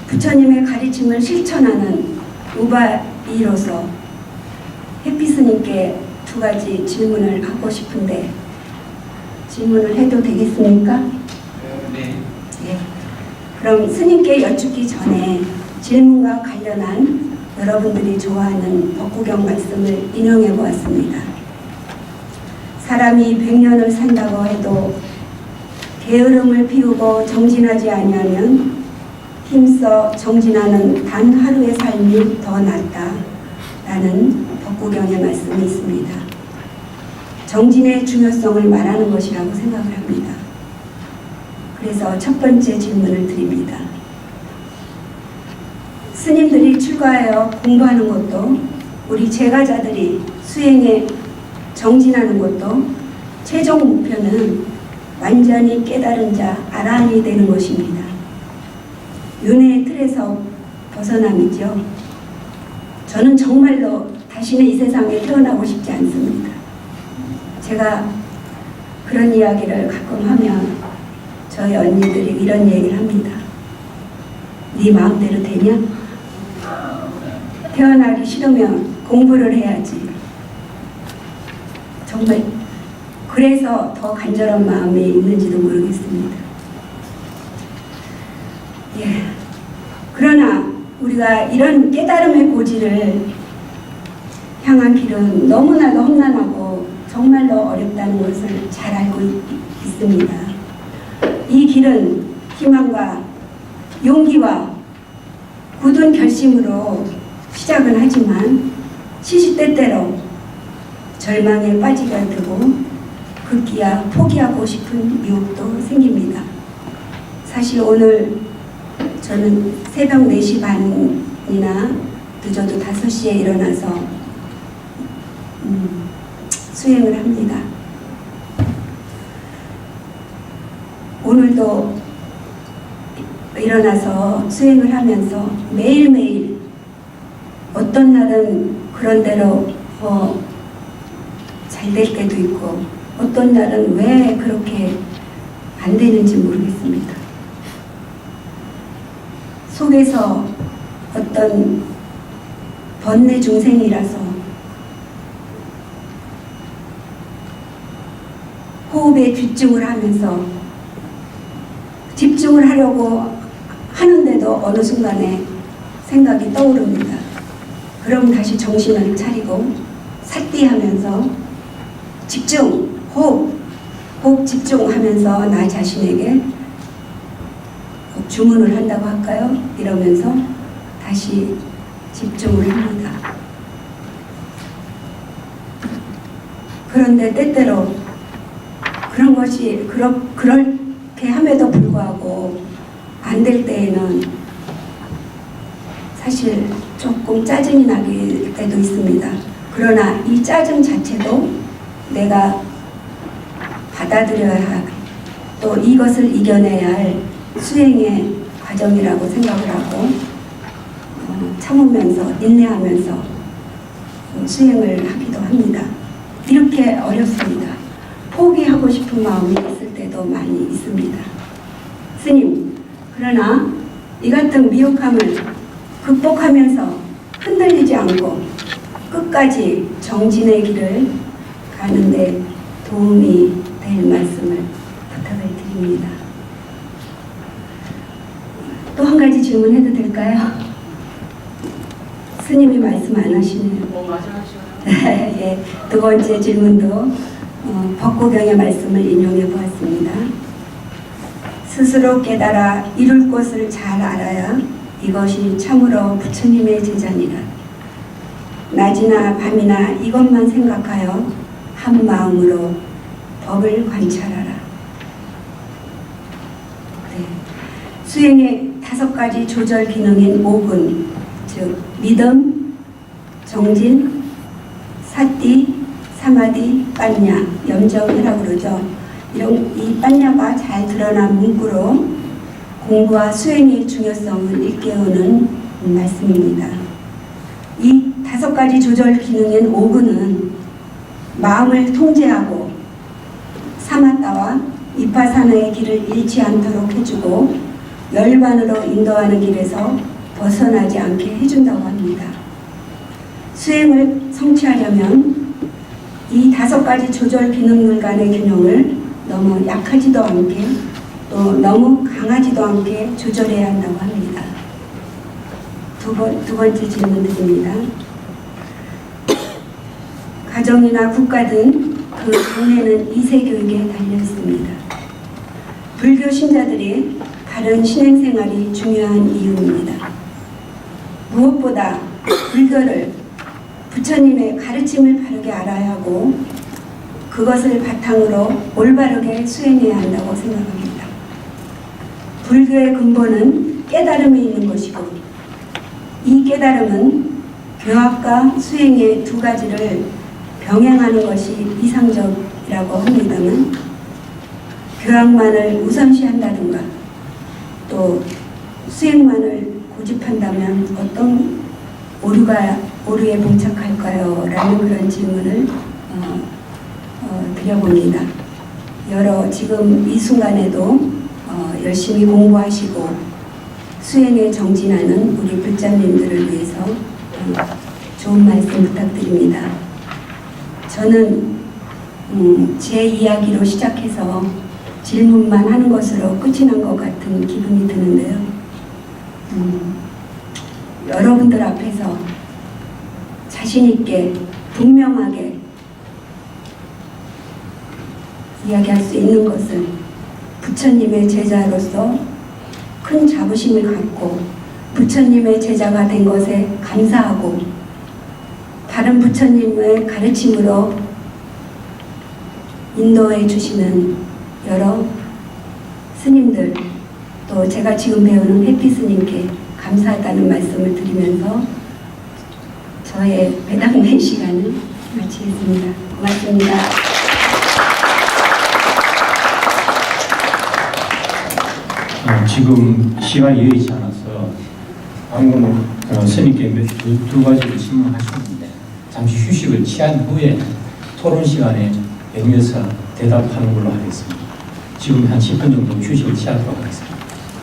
부처님의 가르침을 실천하는 우바이로서 햇빛스님께 두 가지 질문을 하고 싶은데 질문을 해도 되겠습니까? 네. 예. 그럼 스님께 여쭙기 전에 질문과 관련한 여러분들이 좋아하는 법구경 말씀을 인용해 보았습니다. 사람이 100년을 산다고 해도 게으름을 피우고 정진하지 아니하면 힘써 정진하는 단 하루의 삶이 더 낫다라는 법구경의 말씀이 있습니다. 정진의 중요성을 말하는 것이라고 생각을 합니다. 그래서 첫 번째 질문을 드립니다. 스님들이 출가하여 공부하는 것도 우리 제가자들이 수행에 정진하는 것도 최종 목표는 완전히 깨달은 자 아라한이 되는 것입니다. 윤회의 틀에서 벗어남이죠. 저는 정말로 다시는 이 세상에 태어나고 싶지 않습니다. 제가 그런 이야기를 가끔 하면 저희 언니들이 이런 얘기를 합니다. 네 마음대로 되냐? 태어나기 싫으면 공부를 해야지. 정말 그래서 더 간절한 마음이 있는지도 모르겠습니다. 예. 그러나 우리가 이런 깨달음의 고지를 향한 길은 너무나도 험난하고 정말로 어렵다는 것을 잘 알고 있습니다. 이 길은 희망과 용기와 굳은 결심으로 시작은 하지만 시시때때로 절망에 빠지게 되고 급기야 포기하고 싶은 유혹도 생깁니다. 사실 오늘 저는 새벽 4시 반이나 늦어도 5시에 일어나서 수행을 합니다. 오늘도 일어나서 수행을 하면서 매일매일 어떤 날은 그런 대로 잘 될 때도 있고 어떤 날은 왜 그렇게 안 되는지 모르겠습니다. 속에서 어떤 번뇌 중생이라서 호흡에 집중을 하면서 집중을 하려고 하는데도 어느 순간에 생각이 떠오릅니다. 그럼 다시 정신을 차리고 삿디하면서 집중, 호흡 집중하면서 나 자신에게 주문을 한다고 할까요? 이러면서 다시 집중을 합니다. 그런데 때때로 그런 것이 그렇게 함에도 불구하고 안 될 때에는 사실 조금 짜증이 나게 때도 있습니다. 그러나 이 짜증 자체도 내가 받아들여야 하고 또 이것을 이겨내야 할 수행의 과정이라고 생각을 하고 참으면서 인내하면서 수행을 하기도 합니다. 이렇게 어렵습니다. 포기하고 싶은 마음이 있을 때도 많이 있습니다. 스님, 그러나 이 같은 미혹함을 극복하면서 흔들리지 않고 끝까지 정진의 길을 가는데 도움이 될 말씀을 부탁을 드립니다. 또 한 가지 질문해도 될까요? 스님이 말씀 안 하시네요. 예, 두 번째 질문도 법고경의 말씀을 인용해 보았습니다. 스스로 깨달아 이룰 것을 잘 알아야 이것이 참으로 부처님의 제자니라. 낮이나 밤이나 이것만 생각하여 한 마음으로 법을 관찰하라. 네. 수행의 5가지 조절 기능인 5근, 즉 믿음, 정진, 사띠, 사마디, 빠냐, 염정이라고 그러죠. 이 빠냐가 잘 드러난 문구로 공부와 수행의 중요성을 일깨우는 말씀입니다. 이 5가지 조절 기능인 5근은 마음을 통제하고 사마타와 이파사나의 길을 잃지 않도록 해주고 열반으로 인도하는 길에서 벗어나지 않게 해준다고 합니다. 수행을 성취하려면 이 5가지 조절 기능들 간의 균형을 너무 약하지도 않게 또 너무 강하지도 않게 조절해야 한다고 합니다. 두 번째 질문 드립니다. 가정이나 국가 등 그 장래는 2세 교육에 달려 있습니다. 불교 신자들이 바른 신행생활이 중요한 이유입니다. 무엇보다 불교를 부처님의 가르침을 바르게 알아야 하고 그것을 바탕으로 올바르게 수행해야 한다고 생각합니다. 불교의 근본은 깨달음에 있는 것이고 이 깨달음은 교학과 수행의 2가지를 병행하는 것이 이상적이라고 합니다만 교학만을 우선시한다든가 또 수행만을 고집한다면 어떤 오류에 봉착할까요? 라는 그런 질문을 드려봅니다. 지금 이 순간에도 열심히 공부하시고 수행에 정진하는 우리 불자님들을 위해서 좋은 말씀 부탁드립니다. 저는 제 이야기로 시작해서 질문만 하는 것으로 끝이 난 것 같은 기분이 드는데요. 여러분들 앞에서 자신 있게 분명하게 이야기할 수 있는 것은 부처님의 제자로서 큰 자부심을 갖고 부처님의 제자가 된 것에 감사하고 다른 부처님의 가르침으로 인도해 주시는 여러 스님들 또 제가 지금 배우는 해피 스님께 감사하다는 말씀을 드리면서 저의 배당된 시간을 마치겠습니다. 고맙습니다. 지금 시간이 여의치 않아서 방금 스님께 두 가지를 질문하셨는데 잠시 휴식을 취한 후에 토론 시간에 연이어서 대답하는 걸로 하겠습니다. 지금 한 10분 정도 휴식을 취하도록 하겠습니다.